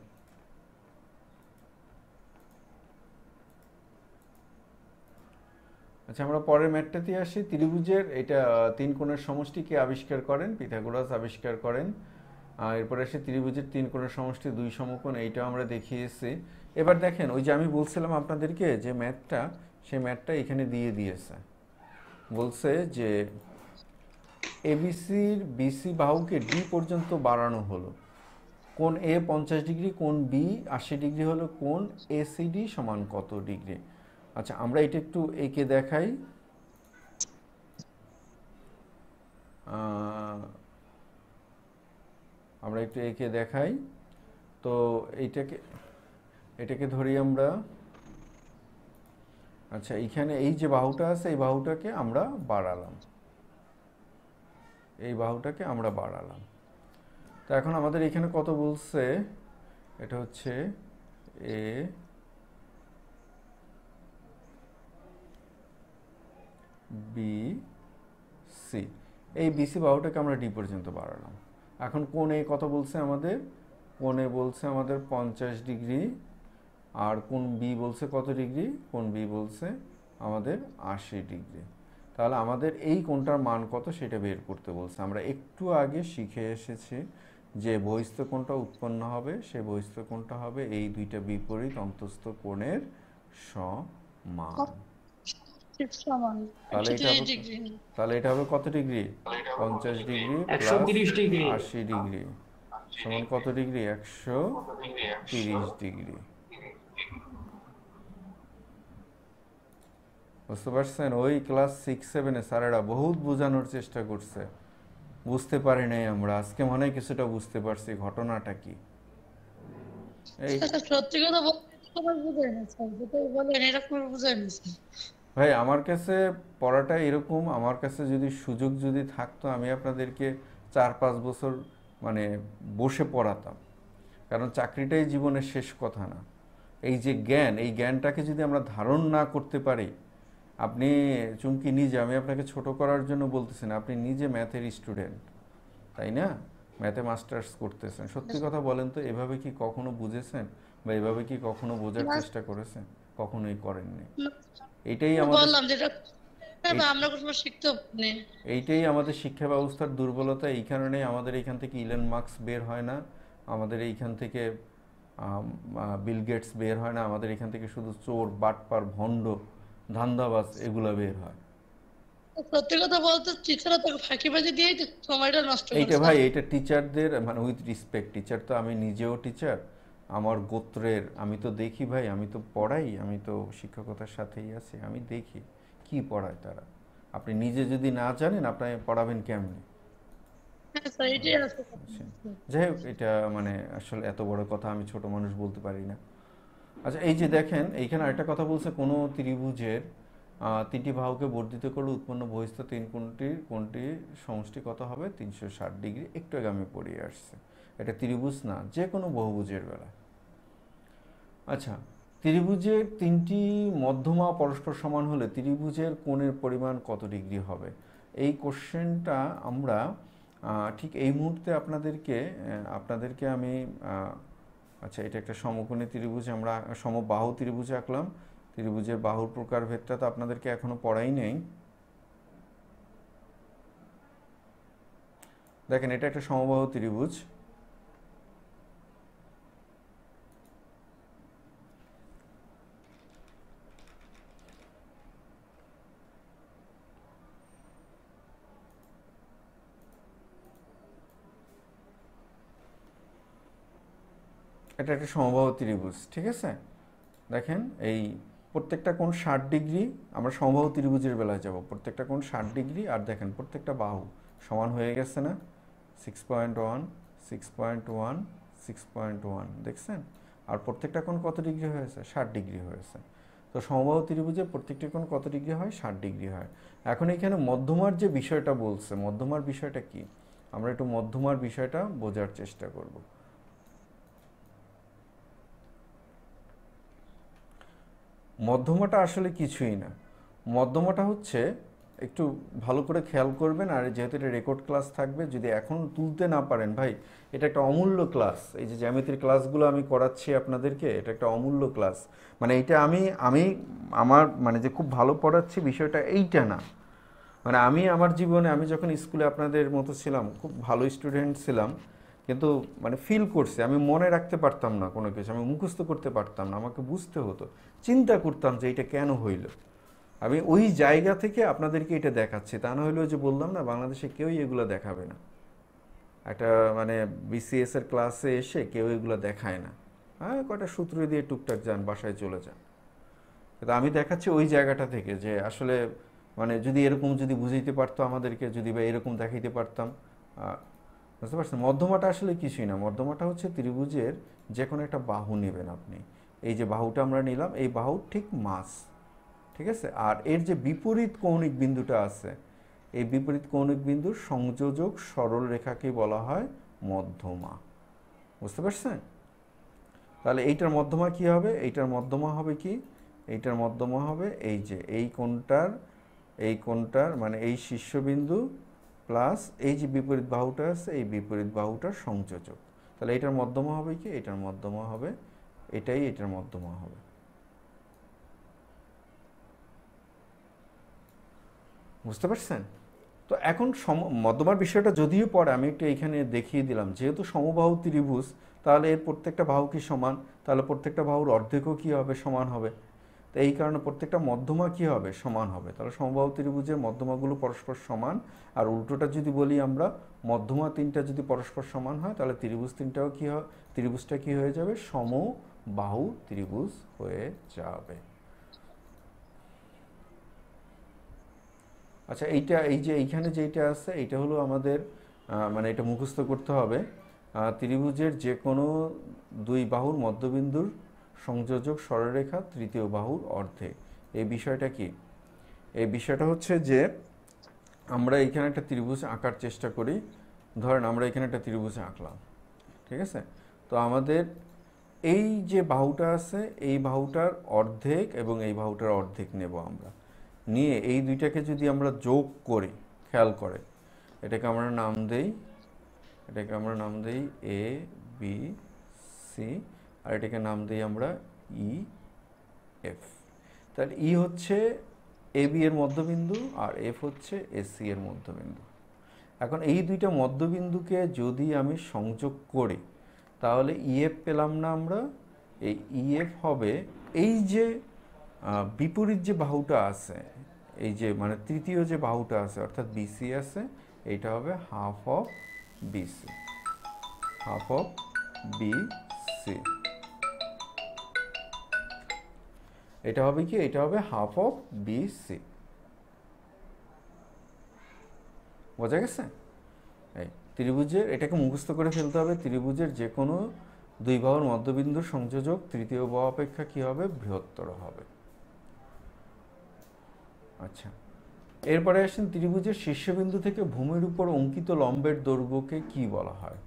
আচ্ছা, আমরা পরের ম্যাথটাতে আসি। ত্রিভুজের এটা 3 কোণের সমষ্টি কে আবিষ্কার করেন? পিথাগোরাস আবিষ্কার করেন। এরপরে আসে ত্রিভুজের 3 কোণের সমষ্টি 2 সমকোণ, এইটাও আমরা দেখিয়েছি। এবার দেখেন, ওই যে আমি বলছিলাম আপনাদেরকে যে ম্যাথটা, সেই ম্যাথটা এখানে দিয়ে দিয়েছে। বলছে যে এবিসির বিসি বাহুকে ডি পর্যন্ত বাড়ানো হলো, কোণ এ 50 ডিগ্রি, কোণ বি 80 ডিগ্রি হলো, কোণ এসিডি সমান কত ডিগ্রি? আচ্ছা, আমরা এটা একটু এঁকে দেখাই। আমরা একটু এঁকে দেখাই। তো এটাকে ধরি আমরা। আচ্ছা, এইখানে এই যে বাহুটা আছে, এই বাহুটাকে আমরা বাড়ালাম, এই বাহুটাকে আমরা বাড়ালাম। তো এখন আমাদের এখানে কত বলছে? এটা হচ্ছে এ বি সি। এই বিসি বাহুটাকে আমরা ডি পর্যন্ত বাড়ালাম। এখন কোণ এ কত বলছে আমাদের? কোণ এ বলছে আমাদের 50 ডিগ্রি, আর কোণ বি বলছে কত ডিগ্রি? কোণ বি বলছে আমাদের 80 ডিগ্রি। তাহলে আমাদের এই কোণটার মান কত সেটা বের করতে বলছে। আমরা একটু আগে শিখে এসেছি যে বহিস্থ কোণটা উৎপন্ন হবে, সে বহিস্থ কোণটা হবে এই দুইটা বিপরীত অন্তস্থ কোণের সমান। তাহলে এটা হবে কত degree? 50 degree plus
130 degree.
80 degree সমান কত ডিগ্রি? 130 ডিগ্রি। বুঝতে পারছেন? ওই ক্লাস 6-7-এ স্যারেরা বহুত বোঝানোর চেষ্টা করছে, বুঝতে পারি নাই আমরা। আজকে মনে হয় কিছুটা বুঝতে পারছি ঘটনাটা কি। এই
সত্যি কথা বলতে তোমার বুঝাই না স্যার, যেটাই বলেন এরকম বুঝাই না স্যার।
ভাই আমার কাছে পড়াটা এরকম, আমার কাছে যদি সুযোগ যদি থাকতো আমি আপনাদেরকে 4-5 বছর মানে বসে পড়াতাম, কারণ চাকরিটাই জীবনের শেষ কথা না। এই যে জ্ঞান, এই জ্ঞানটাকে যদি আমরা ধারণ না করতে পারি, আপনি চুমকি নিজে, আমি আপনাকে ছোট করার জন্য বলতেছি না, আপনি নিজে ম্যাথের স্টুডেন্ট, তাই না? ম্যাথে মাস্টার্স করতেছেন, সত্যি কথা বলেন তো এভাবে কি কখনো বুঝেছেন বা এভাবে কি কখনো বোঝার চেষ্টা করেছেন? কখনোই করেননি। এটাই আমাদের
বললাম যেটা আমরা কোনো শিখতে পারিনি।
এইটাই আমাদের শিক্ষা ব্যবস্থার দুর্বলতা। এই কারণেই আমাদের এইখান থেকে ইলন মার্কস বের হয় না, আমাদের এইখান থেকে বিল গেটস বের হয় না, আমাদের এখান থেকে শুধু চোর, বাটপার, ভণ্ড, ধান্দাবাজ এগুলা বের হয়।
সত্যি কথা বলতে টিচাররা তো ফাঁকিবাজি দিয়েই তো সময়টা নষ্ট
এইটা
করে
ভাই,
স্যার।
এটা টিচারদের মানে উইথ রিসপেক্ট, টিচার তো আমি নিজেও টিচার, আমার গোত্রের, আমি তো দেখি ভাই, আমি তো পড়াই, আমি তো শিক্ষকতার সাথেই আছি, আমি দেখি কি পড়ায় তারা। আপনি নিজে যদি না জানেন আপনি পড়াবেন কেমনে?
হ্যাঁ স্যার, এটাই আসল কথা।
আচ্ছা, যাই হোক, এটা মানে আসলে এত বড় কথা আমি ছোট মানুষ বলতে পারি না। আচ্ছা, এই যে দেখেন এইখানে আরেকটা কথা বলছে, কোনো ত্রিভুজের তিনটি বাহুকে বর্ধিত করলে উৎপন্ন বহিস্থ তিন কোণটির সমষ্টি কত হবে? 360 ডিগ্রি। একটু আগে আমি পড়িয়ে আসছে, এটা ত্রিভুজ না, যে কোনো বহুভুজের বেলা। আচ্ছা, ত্রিভুজের তিনটি মধ্যমা পরস্পর সমান হলে ত্রিভুজের কোণের পরিমাণ কত ডিগ্রি হবে? এই কোশ্চেনটা আমরা ঠিক এই মুহূর্তে আপনাদেরকে আমি আচ্ছা, এটা একটা সমকোণী ত্রিভুজ, আমরা সমবাহু ত্রিভুজ আঁকলাম। ত্রিভুজের বাহুর প্রকারভেদটা তো আপনাদেরকে এখনো পড়াই নেই। দেখেন, এটা একটা সমবাহু ত্রিভুজ। এটা একটা সমবাহু ত্রিভুজ, ঠিক আছে? দেখেন, এই প্রত্যেকটা কোণ 60 ডিগ্রি, আমরা সমবাহু ত্রিভুজের বেলায় যাব। প্রত্যেকটা কোণ 60 ডিগ্রি, আর দেখেন প্রত্যেকটা বাহু সমান হয়ে গেছে না? 6.1, 6.1, 6.1, দেখছেন? আর প্রত্যেকটা কোণ কত ডিগ্রি হয়েছে? 60 ডিগ্রি হয়েছে। তো সমবাহু ত্রিভুজে প্রত্যেকটি কোণ কত ডিগ্রি হয়? 60 ডিগ্রি হয়। এখন এখানে মধ্যমার যে বিষয়টা বলছে, মধ্যমার বিষয়টা কি? আমরা একটু মধ্যমার বিষয়টা বোঝার চেষ্টা করব। মধ্যমাটা আসলে কিছুই না। মধ্যমাটা হচ্ছে, একটু ভালো করে খেয়াল করবেন, আর যেহেতু এটা রেকর্ড ক্লাস থাকবে, যদি এখন তুলতে না পারেন ভাই, এটা একটা অমূল্য ক্লাস। এই যে জ্যামিতির ক্লাসগুলো আমি করাচ্ছি আপনাদেরকে, এটা একটা অমূল্য ক্লাস। মানে এটা আমি আমার মানে যে খুব ভালো পড়াচ্ছি বিষয়টা এইটা না। মানে আমি আমার জীবনে, আমি যখন স্কুলে আপনাদের মতো ছিলাম, খুব ভালো স্টুডেন্ট ছিলাম, কিন্তু মানে ফিল করছি, আমি মনে রাখতে পারতাম না কোনো কিছু, আমি মুখস্থ করতে পারতাম না, আমাকে বুঝতে হতো, চিন্তা করতাম যে এটা কেন হইল। আমি ওই জায়গা থেকে আপনাদেরকে এটা দেখাচ্ছি, তা না হলেও যে বললাম না, বাংলাদেশে কেউই এগুলো দেখাবে না। একটা মানে বিসিএস এর ক্লাসে এসে কেউ এগুলো দেখায় না। হ্যাঁ, কয়টা সূত্র দিয়ে টুকটাক যান, বাসায় চলে যান। কিন্তু আমি দেখাচ্ছি ওই জায়গাটা থেকে যে আসলে মানে যদি এরকম যদি বুঝাইতে পারতো আমাদেরকে, যদি বা এরকম দেখাইতে পারতাম। বুঝতে পারছেন? মধ্যমাটা আসলে কিছুই না। মধ্যমাটা হচ্ছে ত্রিভুজের যে কোনো একটা বাহু নেবেন আপনি। এই যে বাহুটা আমরা নিলাম, এই বাহুর ঠিক মাঝ, ঠিক আছে? আর এর যে বিপরীত কৌণিক বিন্দুটা আছে, এই বিপরীত কৌণিক বিন্দুর সংযোজক সরল রেখাকে বলা হয় মধ্যমা। বুঝতে পারছেন? তাহলে এইটার মধ্যমা কি হবে? এইটার মধ্যমা হবে কি? এইটার মধ্যমা হবে এই যে এই কোণটার মানে এই শীর্ষবিন্দু প্লাস এই যে বিপরীত বাহুটা আছে এই বিপরীত বাহুটার সংযোজক। তাহলে এটার মধ্যমা হবে কি? এটার মধ্যমা হবে এটাই, এটার মধ্যমা হবে। বুঝতে পারছেন? তো এখন মধ্যমার বিষয়টা যদিও পরে আমি একটু এইখানে দেখিয়ে দিলাম, যেহেতু সমবাহু ত্রিভুজ তাহলে এর প্রত্যেকটা বাহু কি সমান, তাহলে প্রত্যেকটা বাহুর অর্ধেকও কি হবে? সমান হবে। তো এই কারণে প্রত্যেকটা মধ্যমা কি হবে? সমান হবে। তাহলে সমবাহু ত্রিভুজের মধ্যমাগুলো পরস্পর সমান। আর উল্টোটা যদি বলি আমরা, মধ্যমা তিনটা যদি পরস্পর সমান হয় তাহলে ত্রিভুজ তিনটাও কি হয়? ত্রিভুজটা কি হয়ে যাবে? সমবাহু ত্রিভুজ হয়ে যাবে। আচ্ছা, এই যে এইখানে যেটা আছে এইটা হলো আমাদের মানে এটা মুখস্থ করতে হবে। ত্রিভুজের যে কোনো দুই বাহুর মধ্যবিন্দুর সংযোজক সরলরেখা তৃতীয় বাহুর অর্ধেক। এই বিষয়টা কি? এই বিষয়টা হচ্ছে যে আমরা এইখানে একটা ত্রিভুজ আঁকার চেষ্টা করি। ধরেন আমরা এখানে একটা ত্রিভুজ আঁকলাম, ঠিক আছে? তো আমাদের এই যে বাহুটা আছে এই বাহুটার অর্ধেক এবং এই বাহুটার অর্ধেক নেব আমরা। নিয়ে এই দুইটাকে যদি আমরা যোগ করি, খেয়াল করে এটাকে আমরা নাম দেই এ বি সি, আর এটাকে নাম দেই আমরা ই এফ। তাহলে ই হচ্ছে এ বি এর মধ্যবিন্দু আর এফ হচ্ছে এসি এর মধ্যবিন্দু। এখন এই দুইটা মধ্যবিন্দুকে যদি আমি সংযোগ করি তাহলে ইএফ পেলাম না আমরা? এই ইএফ হবে এই যে বিপরীত যে বাহুটা আছে, এই যে মানে তৃতীয় যে বাহুটা আছে অর্থাৎ বিসি আছে, এইটা হবে half of BC, half of BC. এটা হবে কি? এটা হবে হাফ অফ বিসি। বোঝা গেছে? এই ত্রিভুজের এটাকে মুখস্থ করে ফেলতে হবে। ত্রিভুজের যে কোনো দুই বাহুর মধ্যবিন্দুর সংযোজক তৃতীয় বাহু অপেক্ষা কি হবে? বৃহত্তর হবে। আচ্ছা, এরপরে আসেন ত্রিভুজের শীর্ষবিন্দু থেকে ভূমির উপর অঙ্কিত লম্বের দৈর্ঘ্যকে কি বলা হয়?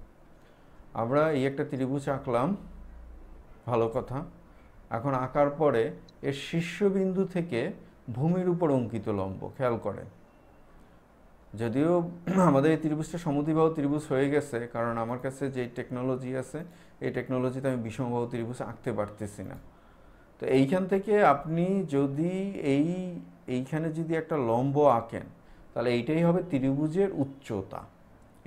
আমরা এই একটা ত্রিভুজ আঁকলাম, ভালো কথা। এখন আঁকার পরে এর শীর্ষবিন্দু থেকে ভূমির উপর অঙ্কিত লম্ব, খেয়াল করেন। যদিও আমাদের এই ত্রিভুজটা সমদ্বিবাহু ত্রিভুজ হয়ে গেছে, কারণ আমার কাছে যে টেকনোলজি আছে এই টেকনোলজিতে আমি বিষমবাহু ত্রিভুজ আঁকতে পারতেছি না। তো এইখান থেকে আপনি যদি এইখানে যদি একটা লম্ব আঁকেন তাহলে এইটাই হবে ত্রিভুজের উচ্চতা।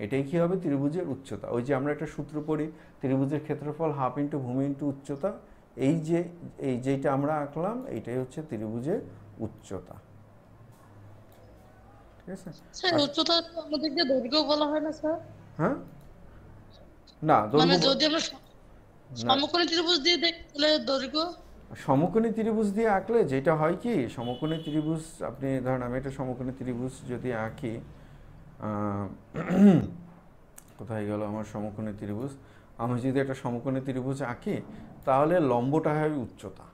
এটাই কি হবে? ত্রিভুজের উচ্চতা। ওই যে আমরা একটা সূত্র পড়ি, ত্রিভুজের ক্ষেত্রফল হাফ ইন্টু ভূমি ইন্টু উচ্চতা। এই যেটা আমরা আঁকলাম এইটাই হচ্ছে ত্রিভুজের উচ্চতা। ঠিক আছে?
স্যার উচ্চতা তো আমাদেরকে দৈর্ঘ্য বলা হয় না স্যার?
হ্যাঁ, না
মানে
দৈর্ঘ্য
যদি আমরা
না,
সমকোণী ত্রিভুজ দিয়ে দেখি তাহলে দৈর্ঘ্য।
সমকোণী ত্রিভুজ দিয়ে আঁকলে যেটা হয় কি, সমকোণী ত্রিভুজ আপনি ধরেন আমি একটা সমকোণী ত্রিভুজ যদি আঁকি, কোথায় গেল আমার সমকোণী ত্রিভুজ? আমি যদি একটা সমকোণী ত্রিভুজ আঁকি তাহলে লম্বটা হয় উচ্চতা।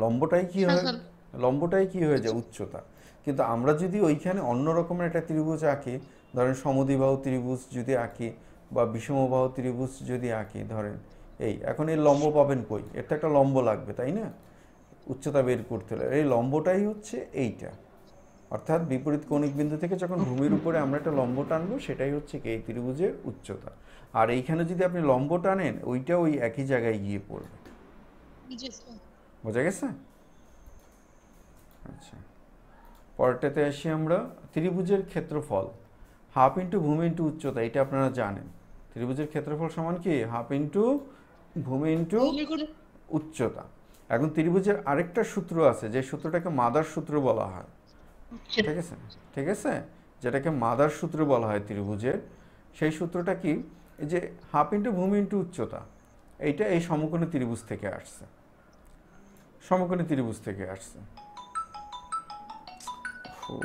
লম্বটাই কি
হ্যাঁ
হয়?
স্যার।
লম্বটাই কি হয়ে যায়? উচ্চতা। কিন্তু আমরা যদি ওইখানে অন্য রকমের একটা ত্রিভুজ আঁকি, ধরেন সমদ্বিবাহু ত্রিভুজ যদি আঁকি বা বিষমবাহু ত্রিভুজ যদি আঁকি, ধরেন এখন এই লম্ব পাবেন কই? এর তো একটা লম্ব লাগবে, তাই না? উচ্চতা বের করতে হলে এই লম্বটাই হচ্ছে এইটা। অর্থাৎ বিপরীত কৌণিক বিন্দু থেকে যখন ভূমির উপরে আমরা একটা লম্ব টানবো সেটাই হচ্ছে কি এই ত্রিভুজের উচ্চতা। আর এইখানে যদি আপনি লম্ব টানেন ওইটা ওই একই জায়গায় গিয়ে পড়বে।
জি স্যার।
বোঝা গেছে? আচ্ছা, পরেরটাতে আসি আমরা। ত্রিভুজের ক্ষেত্রফল হাফ ইন্টু ভূমি ইন্টু উচ্চতা, এটা আপনারা জানেন। ত্রিভুজের ক্ষেত্রফল সমান কি? হাফ ইন্টু ভূমি ইন্টু
ভূমি কোণ।
উচ্চতা। এখন ত্রিভুজের আরেকটা সূত্র আছে যে সূত্রটাকে মাদার সূত্র বলা হয়। ঠিক আছে? ঠিক আছে, যেটাকে মাদার সূত্র বলা হয় ত্রিভুজের। সেই সূত্রটা কি? এই যে হাফ ইন্টু ভূমি ইন্টু উচ্চতা, এইটা এই সমকোণী ত্রিভুজ থেকে আসছে। সমকোণী ত্রিভুজ থেকে আসছে। ও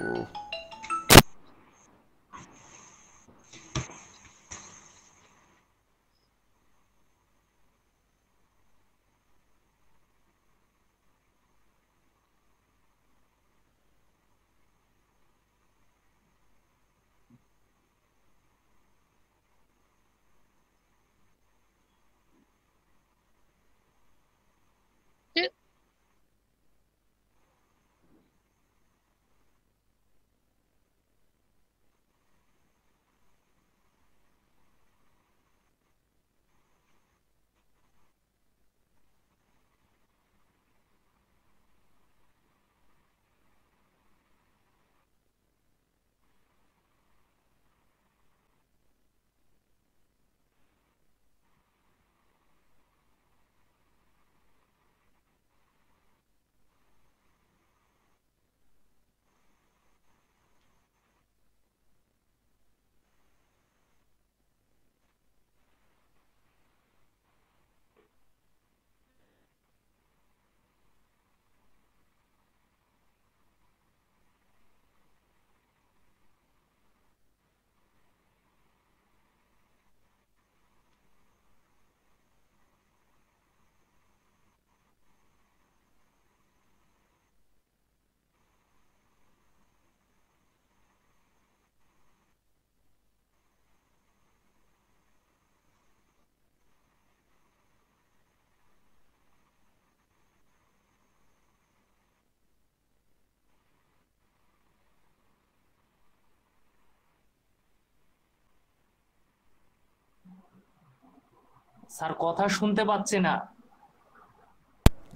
স্যার কথা শুনতে পাচ্ছি না।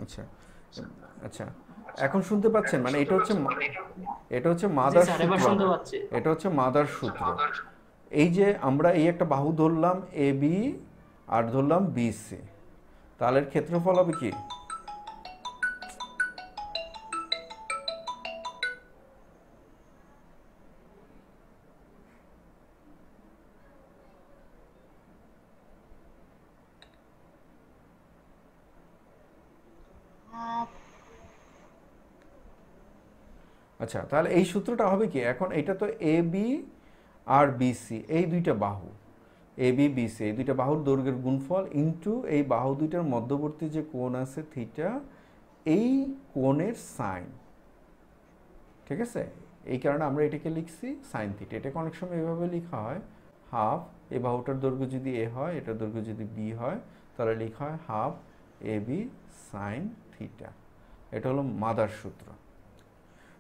আচ্ছা আচ্ছা, এখন শুনতে পাচ্ছেন? মানে এটা হচ্ছে এটা হচ্ছে
জি
মাদার
স্যার, এবার
সূত্র।
শুনতে পাচ্ছি।
এটা হচ্ছে মাদার সূত্র। এই যে আমরা এই একটা বাহু ধরলাম এ বি আর ধরলাম বি সি, তাহলে এর ক্ষেত্রফল হবে কি? আচ্ছা, তাহলে এই সূত্রটা হবে কি? এখন এটা তো এ বি আর বিসি এই দুইটা বাহু, এ বি বিসি এই দুইটা বাহুর দৈর্ঘ্যের গুণফল ইনটু এই বাহু দুইটার মধ্যবর্তী যে কোণ আছে থিটা, এই কোণের সাইন। ঠিক আছে, এই কারণে আমরা এটাকে লিখছি সাইন থিটা। এটাকে অনেক সময় এভাবে লেখা হয় হাফ, এই বাহুটার দৈর্ঘ্য যদি এ হয়, এটার দৈর্ঘ্য যদি বি হয়, তাহলে লেখা হয় half A B sine theta. এটা হলো মাদার সূত্র।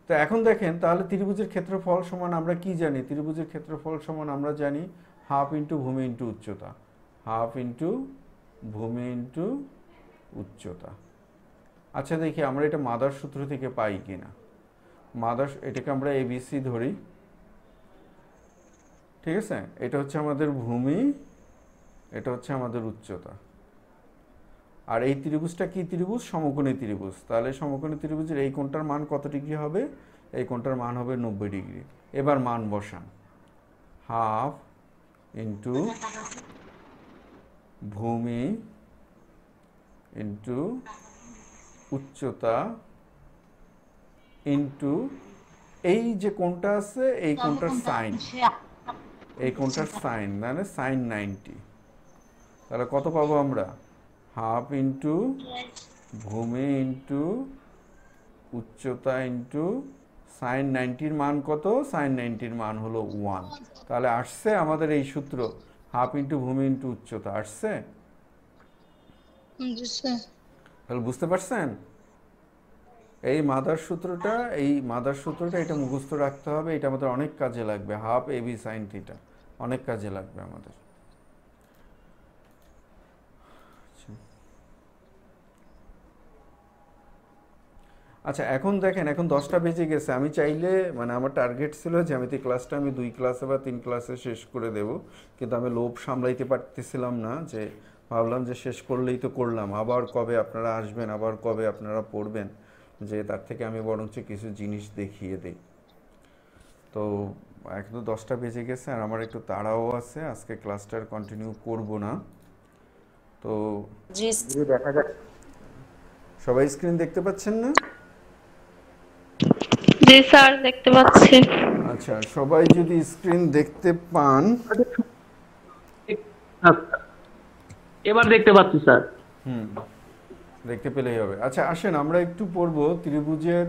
তো এখন দেখেন, তাহলে ত্রিভুজের ক্ষেত্রফল সমান আমরা কি জানি? ত্রিভুজের ক্ষেত্রফল সমান আমরা জানি হাফ ইন্টু ভূমি ইন্টু উচ্চতা, হাফ ইন্টু ভূমি ইন্টু উচ্চতা। আচ্ছা দেখি আমরা এটা মাদার সূত্র থেকে পাই কিনা। মাদার, এটাকে আমরা এবিসি ধরি, ঠিক আছে? এটা হচ্ছে আমাদের ভূমি, এটা হচ্ছে আমাদের উচ্চতা। আর এই ত্রিভুজটা কি ত্রিভুজ? সমকোণী ত্রিভুজ। তাহলে সমকোণী ত্রিভুজের এই কোণটার মান কত ডিগ্রি হবে? এই কোণটার মান হবে 90 ডিগ্রি। এবার মান বসান, হাফ ইন্টু ভূমি ইন্টু উচ্চতা ইন্টু এই যে কোণটা আছে এই কোণটার সাইন, এই কোণটার সাইন মানে সাইন 90। তাহলে কত পাবো আমরা? হাফ ইন্টু ভূমি ইন্টু উচ্চতা ইন্টু সাইন 90-র মান কত? সাইন 90-র মান হলো 1। তাহলে আসছে আমাদের এই সূত্র, হাফ ইন্টু ভূমি ইন্টু উচ্চতা আসছে।
জি স্যার।
তাহলে বুঝতে পারছেন? এই মাদার সূত্রটা, এই মাদার সূত্রটা এটা মুখস্থ রাখতে হবে। এটা আমাদের অনেক কাজে লাগবে, half A B sine theta অনেক কাজে লাগবে আমাদের। আচ্ছা এখন দেখেন, এখন 10টা বেজে গেছে। আমি চাইলে, মানে আমার টার্গেট ছিল জ্যামিতি ক্লাসটা আমি 2 ক্লাসে বা 3 ক্লাসে শেষ করে দেব, কিন্তু আমি লোভ সামলাইতে পারতেছিলাম না। যে ভাবলাম যে শেষ করলেই তো করলাম, আবার কবে আপনারা আসবেন, আবার কবে আপনারা পড়বেন, যে তার থেকে আমি বরঞ্চ কিছু জিনিস দেখিয়ে দিই। তো এখন তো 10টা বেজে গেছে আর আমার একটু তাড়াও আছে, আজকে ক্লাসটার কন্টিনিউ করব না। তো দেখা যাক, সবাই স্ক্রিন দেখতে পাচ্ছেন না?
জি স্যার, দেখতে পাচ্ছি।
আচ্ছা, সবাই যদি স্ক্রিন দেখতে পান,
এবার দেখতে পাচ্ছি স্যার।
দেখতে পেলেই হবে। আচ্ছা আসেন আমরা একটু পড়ব ত্রিভুজের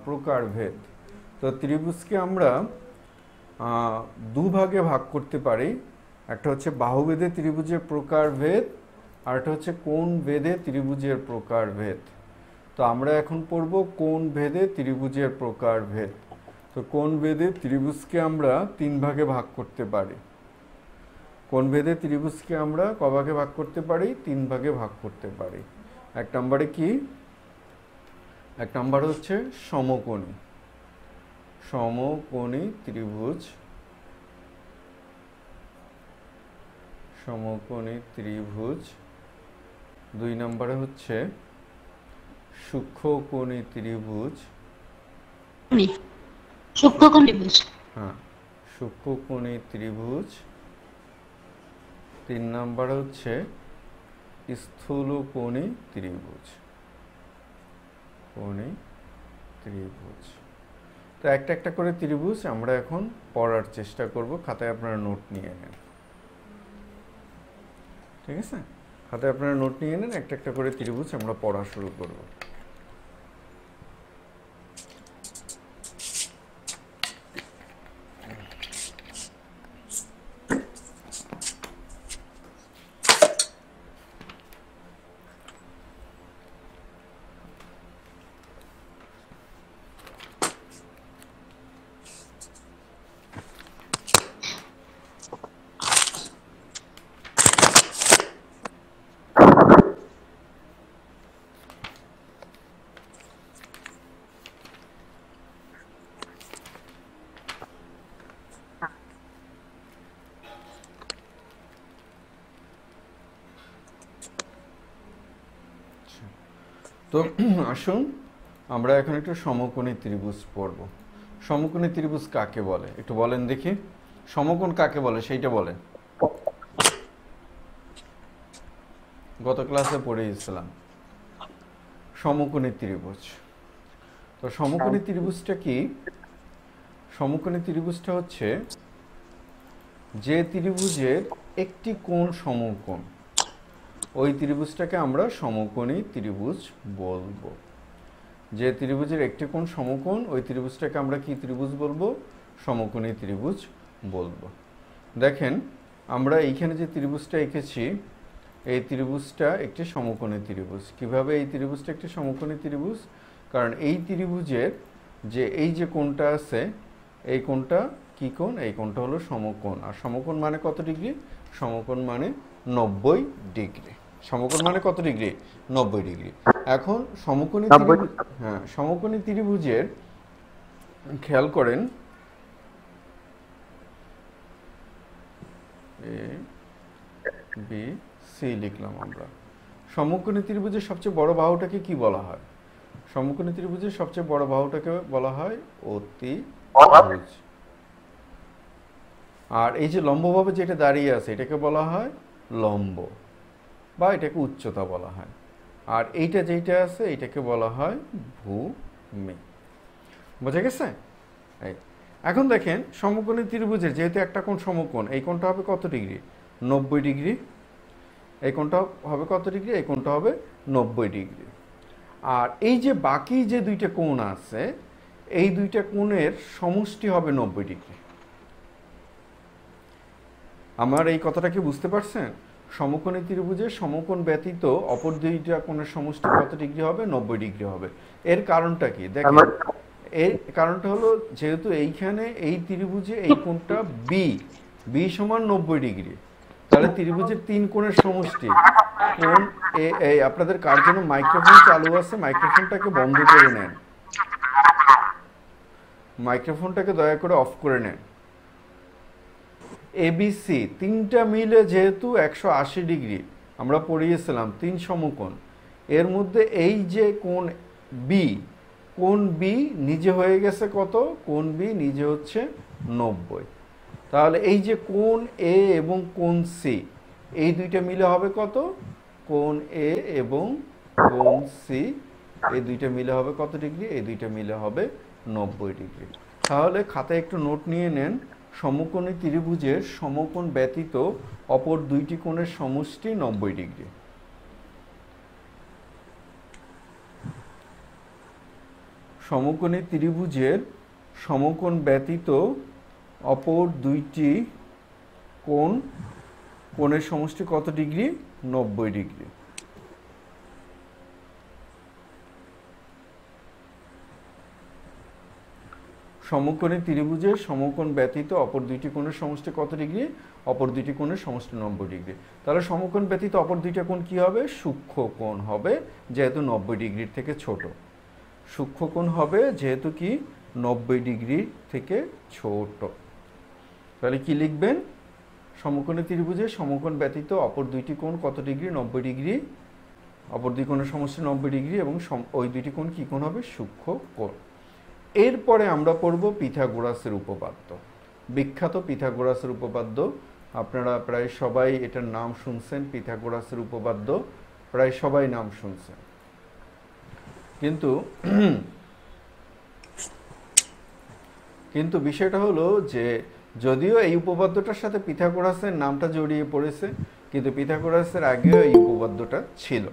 প্রকারভেদ। তো ত্রিভুজকে আমরা দুভাগে ভাগ করতে পারি। একটা হচ্ছে বাহুভেদে ত্রিভুজের প্রকারভেদ, আর একটা হচ্ছে কোণ ভেদে ত্রিভুজের প্রকারভেদ। তো আমরা এখন পড়ব কোণ ভেদে ত্রিভুজের প্রকারভেদ। তো কোণ ভেদে ত্রিভুজকে আমরা 3 ভাগে ভাগ করতে পারি। কোণ ভেদে ত্রিভুজকে আমরা ক ভাগে ভাগ করতে পারি? 3 ভাগে ভাগ করতে পারি। এক নম্বরে কি? এক নম্বর হচ্ছে সমকোণী, সমকোণী ত্রিভুজ, সমকোণী ত্রিভুজ। 2 নম্বরে হচ্ছে সূক্ষ্মকোণী ত্রিভুজ,
সূক্ষ্মকোণী ত্রিভুজ।
হ্যাঁ সূক্ষ্মকোণী ত্রিভুজ। 3 নম্বরে হচ্ছে স্থূলকোণী ত্রিভুজ, কোণী ত্রিভুজ। তো একটা একটা করে ত্রিভুজ আমরা এখন পড়ার চেষ্টা করব। খাতায় আপনারা নোট নিয়ে নেন, ঠিক আছে? খাতায় আপনারা নোট নিয়ে নেন, একটা একটা করে ত্রিভুজ আমরা পড়া শুরু করব। তো আসুন আমরা এখন একটু সমকোণী ত্রিভুজ পড়ব। সমকোণী ত্রিভুজ কাকে বলে একটু বলেন দেখি, সমকোণ কাকে বলে সেইটা বলেন। গত ক্লাসে পড়েছিলাম সমকোণী ত্রিভুজ। তো সমকোণী ত্রিভুজটা কি? সমকোণী ত্রিভুজটা হচ্ছে যে ত্রিভুজের একটি কোণ সমকোণ, ওই ত্রিভুজটাকে আমরা সমকোণী ত্রিভুজ বলবো। যে ত্রিভুজের একটি কোণ সমকোণ, ওই ত্রিভুজটাকে আমরা কি ত্রিভুজ বলবো? সমকোণী ত্রিভুজ বলবো। দেখেন আমরা এইখানে যে ত্রিভুজটা এঁকেছি, এই ত্রিভুজটা একটি সমকোণী ত্রিভুজ। কিভাবে এই ত্রিভুজটা একটি সমকোণী ত্রিভুজ? কারণ এই ত্রিভুজের যে এই যে কোণটা আছে, এই কোণটা কি কোণ? এই কোণটা হলো সমকোণ। আর সমকোণ মানে কত ডিগ্রি? সমকোণ মানে 90 ডিগ্রি। সমকোণ মানে কত ডিগ্রি? 90 ডিগ্রি। এখন সমকোণী ত্রিভুজ, হ্যাঁ, সমকোণী ত্রিভুজের খেয়াল করেন এ বি সি লিখলাম আমরা। সমকোণী ত্রিভুজের সবচেয়ে বড় বাহুটাকে কি বলা হয়? সমকোণী ত্রিভুজের সবচেয়ে বড় বাহুটাকে বলা হয় অতিভুজ। আর এই যে লম্বভাবে যেটা দাঁড়িয়ে আছে এটাকে বলা হয় লম্ব, বা এটাকে উচ্চতা বলা হয়। আর এইটা যেটা আছে এটাকে বলা হয় ভূমি। বোঝা গেছে? এই এখন দেখেন সমকোণী ত্রিভুজের যেহেতু একটা কোণ সমকোণ, এই কোণটা হবে কত ডিগ্রি? 90 ডিগ্রি। এই কোণটা হবে কত ডিগ্রি? এই কোণটা হবে 90 ডিগ্রি। আর এই যে বাকি যে দুইটা কোণ আছে, এই দুইটা কোণের সমষ্টি হবে 90 ডিগ্রি। আমার এই কথাটা কি বুঝতে পারছেন? সমকোণী ত্রিভুজের সমকোণ ব্যতীত অপর দুইটা কোণের সমষ্টি কত ডিগ্রি হবে? 90 ডিগ্রি হবে। এর কারণটা কি দেখেন, এর কারণটা হলো যেহেতু এইখানে এই ত্রিভুজে এই কোণটা বি, বি সমান 90 ডিগ্রি, তাহলে ত্রিভুজের তিন কোণের সমষ্টি কোণ এ। আপনাদের কার জন্য মাইক্রোফোন চালু আছে মাইক্রোফোনটাকে বন্ধ করে নেন, মাইক্রোফোনটাকে দয়া করে অফ করে নেন। এবিসি তিনটা মিলে যেহেতু 180 ডিগ্রি, আমরা পড়িয়েছিলাম তিন সমকোণ, এর মধ্যে এই যে কোণ বি, কোণ বি নিজে হয়ে গেছে কত? কোণ বি নিজে হচ্ছে 90। তাহলে এই যে কোণ এ এবং কোণ সি, এই দুইটা মিলে হবে কত? কোণ এ এবং কোণ সি, এই দুইটা মিলে হবে কত ডিগ্রি? এই দুইটা মিলে হবে 90 ডিগ্রি। তাহলে খাতায় একটু নোট নিয়ে নেন, সমকোণী ত্রিভুজের সমকোণ ব্যতীত অপর দুইটি কোণের সমষ্টি 90 ডিগ্রি। সমকোণী ত্রিভুজের সমকোণ ব্যতীত অপর দুইটি কোণের সমষ্টি কত ডিগ্রি? 90 ডিগ্রি। সমকোণী ত্রিভুজের সমকোণ ব্যতীত অপর দুইটি কোণের সমষ্টি কত ডিগ্রি? অপর দুইটি কোণের সমষ্টি 90 ডিগ্রি। তাহলে সমকোণ ব্যতীত অপর দুইটা কোণ কি হবে? সূক্ষ্ম কোণ হবে, যেহেতু 90 ডিগ্রির থেকে ছোট। সূক্ষ্ম কোণ হবে যেহেতু কি 90 ডিগ্রির থেকে ছোট। তাহলে কি লিখবেন? সমকোণী ত্রিভুজের সমকোণ ব্যতীত অপর দুইটি কোণ কত ডিগ্রি? 90 ডিগ্রি। অপর দুই কোণের সমষ্টি 90 ডিগ্রি এবং ওই দুইটি কোণ কি কোণ হবে? সূক্ষ্ম কোণ। এরপরে আমরা পড়ব পিথাগোরাসের উপপাদ্য, বিখ্যাত পিথাগোরাসের উপপাদ্য। আপনারা প্রায় সবাই এটার নাম শুনছেন, পিথাগোরাসের উপপাদ্য প্রায় সবাই নাম শুনছেন। কিন্তু বিষয়টা হলো যে যদিও এই উপপাদ্যটার সাথে পিথাগোরাসের নামটা জড়িয়ে পড়েছে, কিন্তু পিথাগোরাসের আগেও এই উপপাদ্যটা ছিল।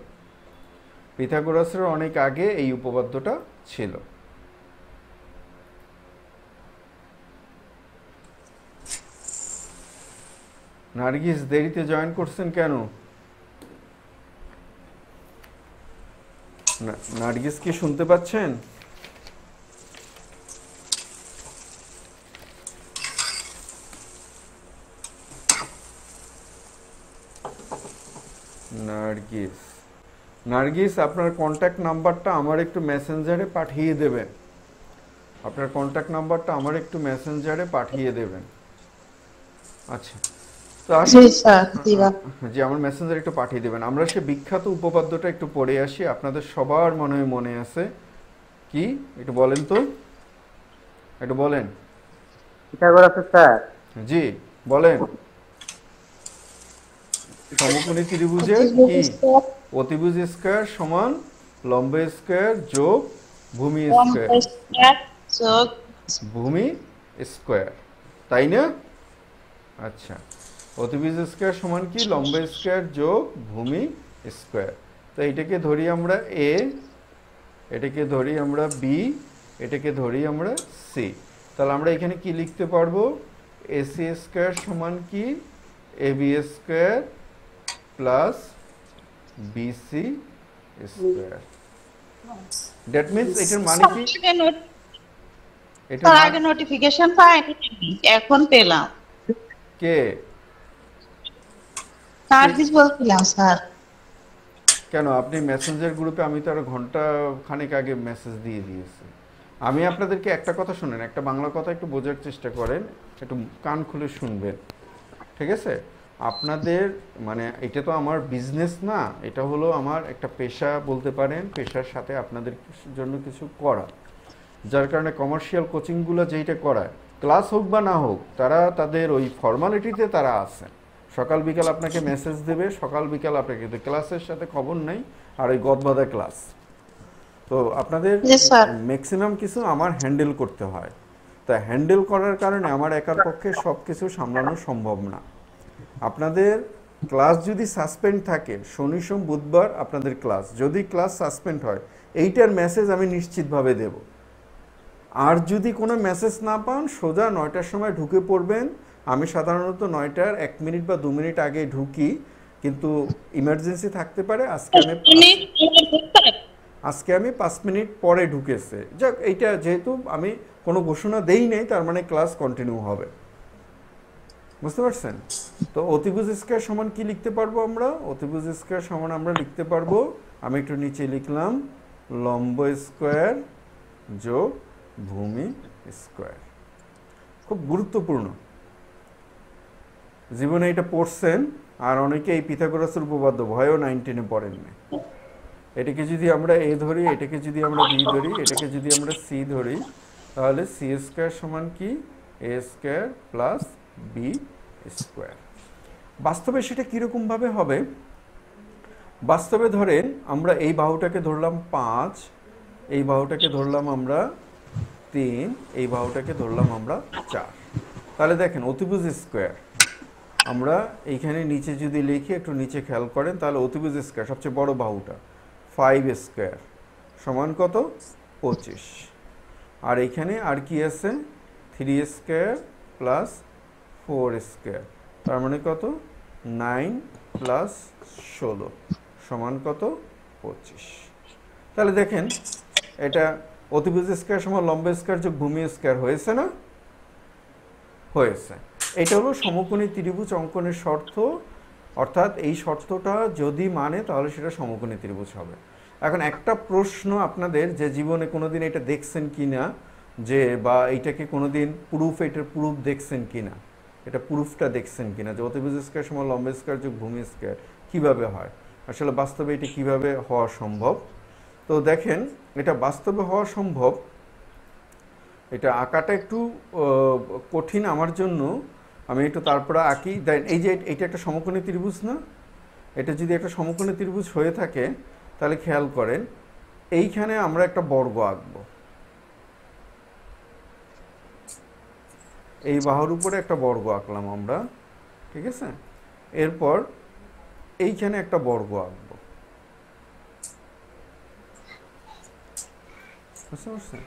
পিথাগোরাসের অনেক আগে এই উপপাদ্যটা ছিল। নার্গিস দেরিতে জয়েন করছেন কেন? নার্গিস কি শুনতে পাচ্ছেন? নার্গিস আপনার কন্ট্যাক্ট নাম্বারটা আমার একটু মেসেঞ্জারে পাঠিয়ে দেবেন। আপনার কন্ট্যাক্ট নাম্বারটা আমার একটু মেসেঞ্জারে পাঠিয়ে দেবেন। আচ্ছা, তো আসুন,
স্যার দিবা।
যে আমার মেসেঞ্জার একটু পাঠিয়ে দেবেন। আমরা সে বিখ্যাত উপপাদ্যটা একটু পড়ে আসি, আপনাদের সবার মনে আছে কি, একটু বলেন তো, একটু বলেন।
পিথাগোরাসের স্যার।
জি বলেন। সমকোণী ত্রিভুজের কি অতিভুজ স্কয়ার সমান লম্ব স্কয়ার যোগ ভূমি স্কয়ার,
যোগ
ভূমি স্কয়ার, তাই না? আচ্ছা, অতিভুজ স্কয়ার সমান কি লম্ব স্কয়ার যোগ ভূমি স্কয়ার। তো এটাকে ধরি আমরা এ, এটাকে ধরি আমরা বি, এটাকে ধরি আমরা সি। তাহলে আমরা এখানে কি লিখতে পারবো? এসি স্কয়ার সমান কি AB square plus BC square. That means এটার মানে কি, এটার
তার
মানে
আগে নোটিফিকেশন পাইনি, এখন পেলাম।
কে
নার্গিস বলছিলাম স্যার।
কেন আপনি মেসেঞ্জার গ্রুপে, আমি তো আরো ঘন্টা খানেক আগে মেসেজ দিয়ে দিয়েছি। আমি আপনাদেরকে একটা কথা শুনেন, একটা বাংলা কথা একটু বোঝার চেষ্টা করেন, একটু কান খুলে শুনবেন, ঠিক আছে? আপনাদের মানে এটা তো আমার বিজনেস না, এটা হলো আমার একটা পেশা বলতে পারেন, পেশার সাথে আপনাদের জন্য কিছু করা, যার কারণে কমার্শিয়াল কোচিংগুলো যেইটা করায়, ক্লাস হোক বা না হোক, তারা তাদের ওই ফর্মালিটিতে তারা আছে। সকাল বিকাল আপনাকে মেসেজ দেবে, সকাল বিকাল আপনাকে, কিন্তু ক্লাসের সাথে খবর নেই, আর ওই গদবাদা ক্লাস। তো আপনাদের
জি স্যার।
ম্যাক্সিমাম কিছু আমার হ্যান্ডেল করতে হয়। তা হ্যান্ডেল করার কারণে আমার একার পক্ষে সব কিছু সামলানো সম্ভব না। আপনাদের ক্লাস যদি সাসপেন্ড থাকে, শনি সোম বুধবার আপনাদের ক্লাস, যদি ক্লাস সাসপেন্ড হয়, এইটার মেসেজ আমি নিশ্চিতভাবে দেব। আর যদি কোনো মেসেজ না পান, সোজা 9টার সময় ঢুকে পড়বেন। আমি সাধারণত 9টার 1 মিনিট বা 2 মিনিট আগে ঢুকি, কিন্তু ইমার্জেন্সি থাকতে পারে। আজকে আমি 5 মিনিট পরে ঢুকেছে, যাক এইটা যেহেতু আমি কোনো ঘোষণা দেই নাই, তার মানে ক্লাস কন্টিনিউ হবে, বুঝতে পারছেন? তো অতিভুজ স্কয়ার সমান কি লিখতে পারবো আমরা? অতিভুজ স্কয়ার সমান আমরা লিখতে পারবো, আমি একটু নিচে লিখলাম, লম্ব স্কয়ার যোগ ভূমি স্কয়ার। খুব গুরুত্বপূর্ণ, জীবনে এটা পড়ছেন, আর অনেকে এই পিথাগোরাসের উপপাদ্য ভয়ও 9-10-এ পড়েন না। এটাকে যদি আমরা এ ধরি, এটাকে যদি আমরা বি ধরি, এটাকে যদি আমরা সি ধরি, তাহলে সি স্কয়ার সমান কি এ স্কয়ার প্লাস বি স্কয়ার। বাস্তবে সেটা কীরকমভাবে হবে? বাস্তবে ধরেন আমরা এই বাহুটাকে ধরলাম 5, এই বাহুটাকে ধরলাম আমরা 3, এই বাহুটাকে ধরলাম আমরা 4। তাহলে দেখেন অতিভুজ স্কয়ার আমরা এইখানে নিচে যদি লিখি, একটু নিচে খেয়াল করেন, তাহলে অতিভুজ স্কয়ার সবচেয়ে বড় বাহুটা 5 স্কয়ার সমান কত? 25। আর এইখানে আর কি আছে? 3 স্কয়ার প্লাস 4 স্কয়ার, তার মানে কত? 9 প্লাস 16 সমান কত? 25। তাহলে দেখেন এটা অতিভুজ স্কয়ার সমান লম্ব স্কয়ার যোগ ভূমি স্কয়ার হয়েছে না? হয়েছে। এটা হলো সমকোণী ত্রিভুজ অঙ্কনের শর্ত, অর্থাৎ এই শর্তটা যদি মানে তাহলে সেটা সমকোণী ত্রিভুজ হবে। এখন একটা প্রশ্ন আপনাদের, যে জীবনে কোনোদিন এটা দেখছেন কিনা, যে বা এইটাকে কোনোদিন প্রুফ, এটার প্রুফ দেখছেন কিনা, এটা প্রুফটা দেখছেন কিনা যে অতিভুজ স্কয়ার সমান লম্ব স্কয়ার যোগ ভূমি স্কয়ার কিভাবে হয়, আসলে বাস্তবে এটা কিভাবে হওয়া সম্ভব? তো দেখেন এটা বাস্তবে হওয়া সম্ভব, এটা আঁকাটা একটু কঠিন আমার জন্য, আমি একটু তারপরে আঁকি। দেন এই যে এটা একটা সমকোণী ত্রিভুজ না, এটা যদি একটা সমকোণী ত্রিভুজ হয়ে থাকে, তাহলে খেয়াল করেন এইখানে আমরা একটা বর্গ আঁকব, এই বাহুর উপরে একটা বর্গ আঁকলাম আমরা, ঠিক আছে? এরপর এইখানে একটা বর্গ আঁকব, বুঝতে পারছেন?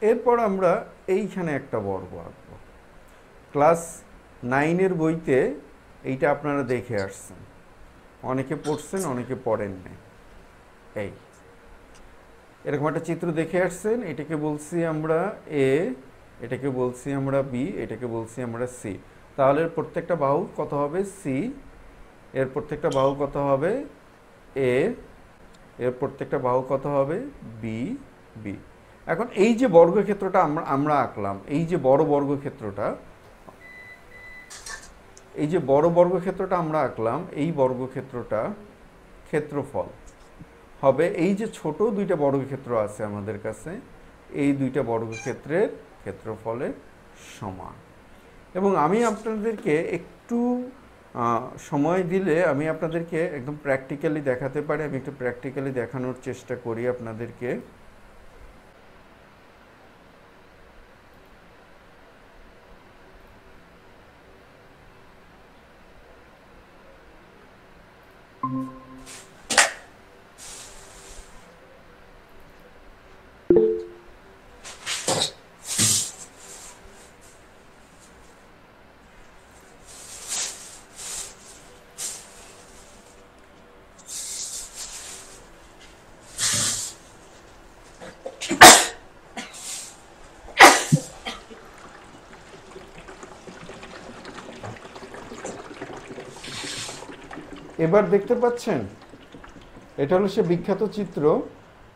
এরপর আমরা এইখানে একটা বর্গ আঁকব। ক্লাস 9-এর বইতে এইটা আপনারা দেখে আসছেন, অনেকে পড়ছেন, অনেকে পড়েন না। এই এরকম একটা চিত্র দেখে আসছেন, এটাকে বলছি আমরা এ, এটাকে বলছি আমরা বি, এটাকে বলছি আমরা সি। তাহলে প্রত্যেকটা বাহু কত হবে? সি। এর প্রত্যেকটা বাহু কত হবে? এ। এর প্রত্যেকটা বাহু কত হবে? B, B. এখন এই যে বর্গক্ষেত্রটা আমরা আঁকলাম, এই যে বড় বর্গক্ষেত্রটা, এই যে বড় বর্গক্ষেত্রটা আমরা আঁকলাম, এই বর্গক্ষেত্রটা ক্ষেত্রফল হবে এই যে ছোট দুইটা বর্গক্ষেত্র আছে আমাদের কাছে, এই দুইটা বর্গক্ষেত্রের ক্ষেত্রফলের সমান। এবং আমি আপনাদেরকে একটু সময় দিলে আমি আপনাদেরকে একদম প্র্যাকটিক্যালি দেখাতে পারি। আমি একটু প্র্যাকটিক্যালি দেখানোর চেষ্টা করি আপনাদেরকে। এবার দেখতে পাচ্ছেন, এটা হলো সে বিখ্যাত চিত্র।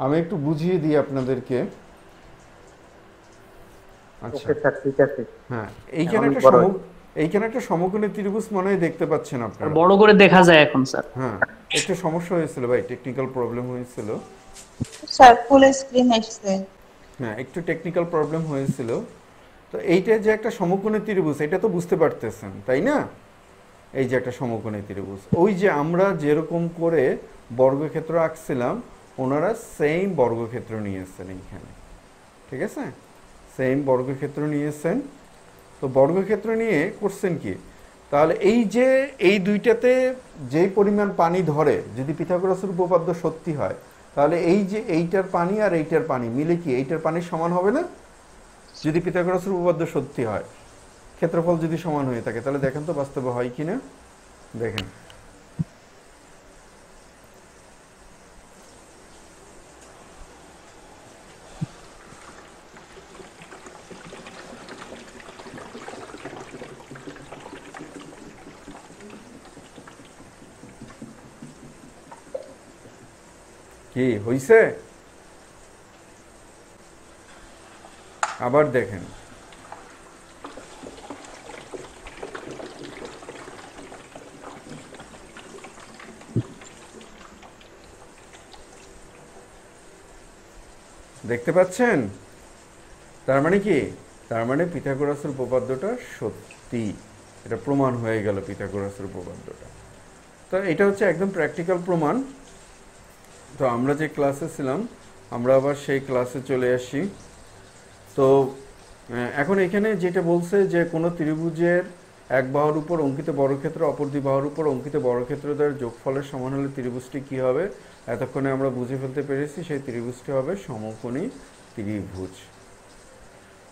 আমি একটু বুঝিয়ে দিই আপনাদেরকে। আচ্ছা
ওকে স্যার, ঠিক আছে।
হ্যাঁ, এইখানে একটা সমকোণী ত্রিভুজ মনে হয় দেখতে পাচ্ছেন আপনারা।
বড় করে দেখা যায় এখন স্যার।
হ্যাঁ, একটু সমস্যা হয়েছিল ভাই, টেকনিক্যাল প্রবলেম হয়েছিল।
স্যার ফুল স্ক্রিন এসছে।
হ্যাঁ, একটু টেকনিক্যাল প্রবলেম হয়েছিল। তো এইটা যে একটা সমকোণী ত্রিভুজ, এটা তো বুঝতে পারতেছেন তাই না? এই যে একটা সমকোণী ত্রিভুজ, ওই যে আমরা যেরকম করে বর্গক্ষেত্র আঁকছিলাম, ওনারা সেম বর্গক্ষেত্র নিয়েছেন এইখানে, ঠিক আছে? সেম বর্গক্ষেত্র নিয়েছেন। তো বর্গক্ষেত্র নিয়ে করছেন কি, তাহলে এই যে এই দুইটাতে যেই পরিমাণ পানি ধরে, যদি পিথাগোরাসের উপপাদ্য সত্যি হয়, তাহলে এই যে এইটার পানি আর এইটার পানি মিলে কি এইটার পানির সমান হবে না? যদি পিথাগোরাসের উপপাদ্য সত্যি হয়, ক্ষেত্রফল যদি সমান হয়ে থাকে, তাহলে দেখেন তো বাস্তবে হয় কিনা। দেখেন, কি হইছে? আবার দেখেন, দেখতে পাচ্ছেন? তার মানে কি, তার মানে পিথাগোরাসের উপপাদ্যটা সত্যি, এটা প্রমাণ হয়ে গেল পিথাগোরাসের উপপাদ্যটা। তো এটা হচ্ছে একদম প্র্যাকটিক্যাল প্রমাণ। তো আমরা যে ক্লাসে ছিলাম, আমরা আবার সেই ক্লাসে চলে আসি। তো এখন এখানে যেটা বলছে যে কোনো ত্রিভুজের এক বাহুর উপর অঙ্কিত বর্গক্ষেত্র অপর দুই বাহুর উপর অঙ্কিত বর্গক্ষেত্র দ্বয়ের যোগফলের সমান হলে ত্রিভুজটি কি হবে? এতক্ষণে আমরা বুঝে ফেলতে পেরেছি, সেই ত্রিভুজটি হবে সমকোণী ত্রিভুজ।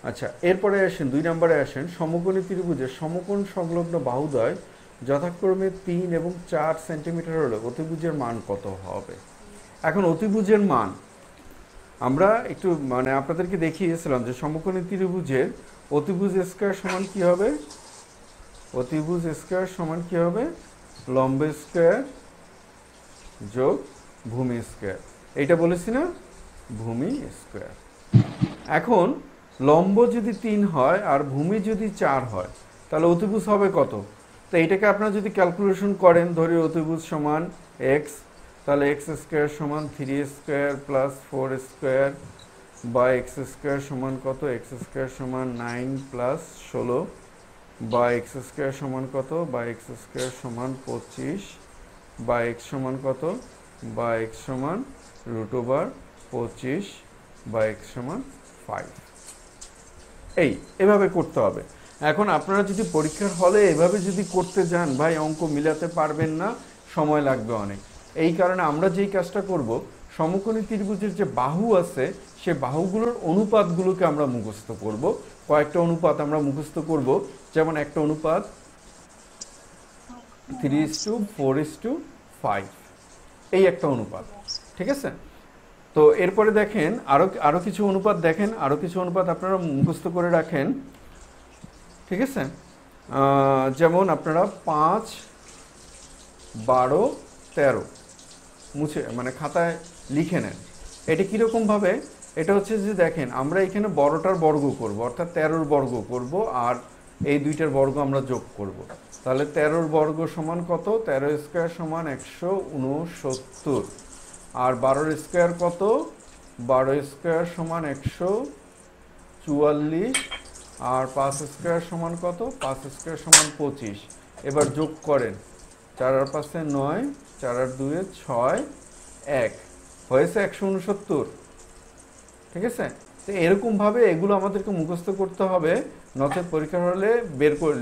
আচ্ছা, এরপরে আসেন 2 নম্বরে আসেন, সমকোণী ত্রিভুজের সমকোণ সংলগ্ন বাহুদ্বয় যথাক্রমে 3 এবং 4 সেন্টিমিটার হলে অতিভুজের মান কত হবে? এখন অতিভুজের মান আমরা একটু মানে আপনাদেরকে দেখিয়েছিলাম যে সমকোণী ত্রিভুজের অতিভুজ স্কয়ার সমান কি হবে? অতিভুজ স্কয়ার সমান কি হবে? লম্ব স্কয়ার যোগ ভূমি স্কয়ার। এইটা বলেছি না, ভূমি স্কয়ার। এখন লম্ব যদি 3 হয় আর ভূমি যদি 4 হয়, তাহলে অতিভুজ হবে কত? তো এটাকে আপনারা যদি ক্যালকুলেশন করেন, ধরি অতিভুজ সমান এক্স, তাহলে এক্স স্কয়ার সমান 3 স্কয়ার প্লাস 4 স্কয়ার বা এক্স স্কয়ার সমান কত? এক্স স্কয়ার সমান 9 প্লাস 16 বা এক্স স্কয়ার সমান কত? বা এক্স স্কয়ার সমান 25 বা এক্স সমান কত? বা এক্স সমান √25 বা এক্স সমান 5। এভাবে করতে হবে। এখন আপনারা যদি পরীক্ষার হলে এভাবে যদি করতে যান, ভাই অঙ্ক মিলাতে পারবেন না, সময় লাগবে অনেক। এই কারণে আমরা যেই কাজটা করব, সমকোণী ত্রিভুজের যে বাহু আছে, সে বাহুগুলোর অনুপাতগুলোকে আমরা মুখস্থ করব। কয়েকটা অনুপাত আমরা মুখস্থ করব, যেমন একটা অনুপাত 3:4:5, এই একটা অনুপাত, ঠিক আছে? তো এরপরে দেখেন আরো কিছু অনুপাত, দেখেন আরো কিছু অনুপাত আপনারা মুখস্থ করে রাখেন, ঠিক আছে? যেমন আপনারা 5, 12, 13 মুছে মানে খাতায় লিখে নেন। এটা কীরকম ভাবে? এটা হচ্ছে যে দেখেন, আমরা এখানে বড়টার বর্গ করব, অর্থাৎ 13র বর্গ করব, আর এই দুইটার বর্গ আমরা যোগ করব। তাহলে 13 বর্গ সমান কত? 13 স্কয়ার সমান 169, আর 12 স্কয়ার কত? 12 স্কয়ার সমান 144, আর 5 স্কয়ার সমান কত? 5 স্কয়ার সমান 25। এবার যোগ করেন, 4 আর 5 এ 9, 4 আর 2 এ 6, 1 হয়েছে 169। ঠিক আছে? তো এরকমভাবে এগুলো আমাদেরকে মুখস্থ করতে হবে, নচেত পরীক্ষার হলে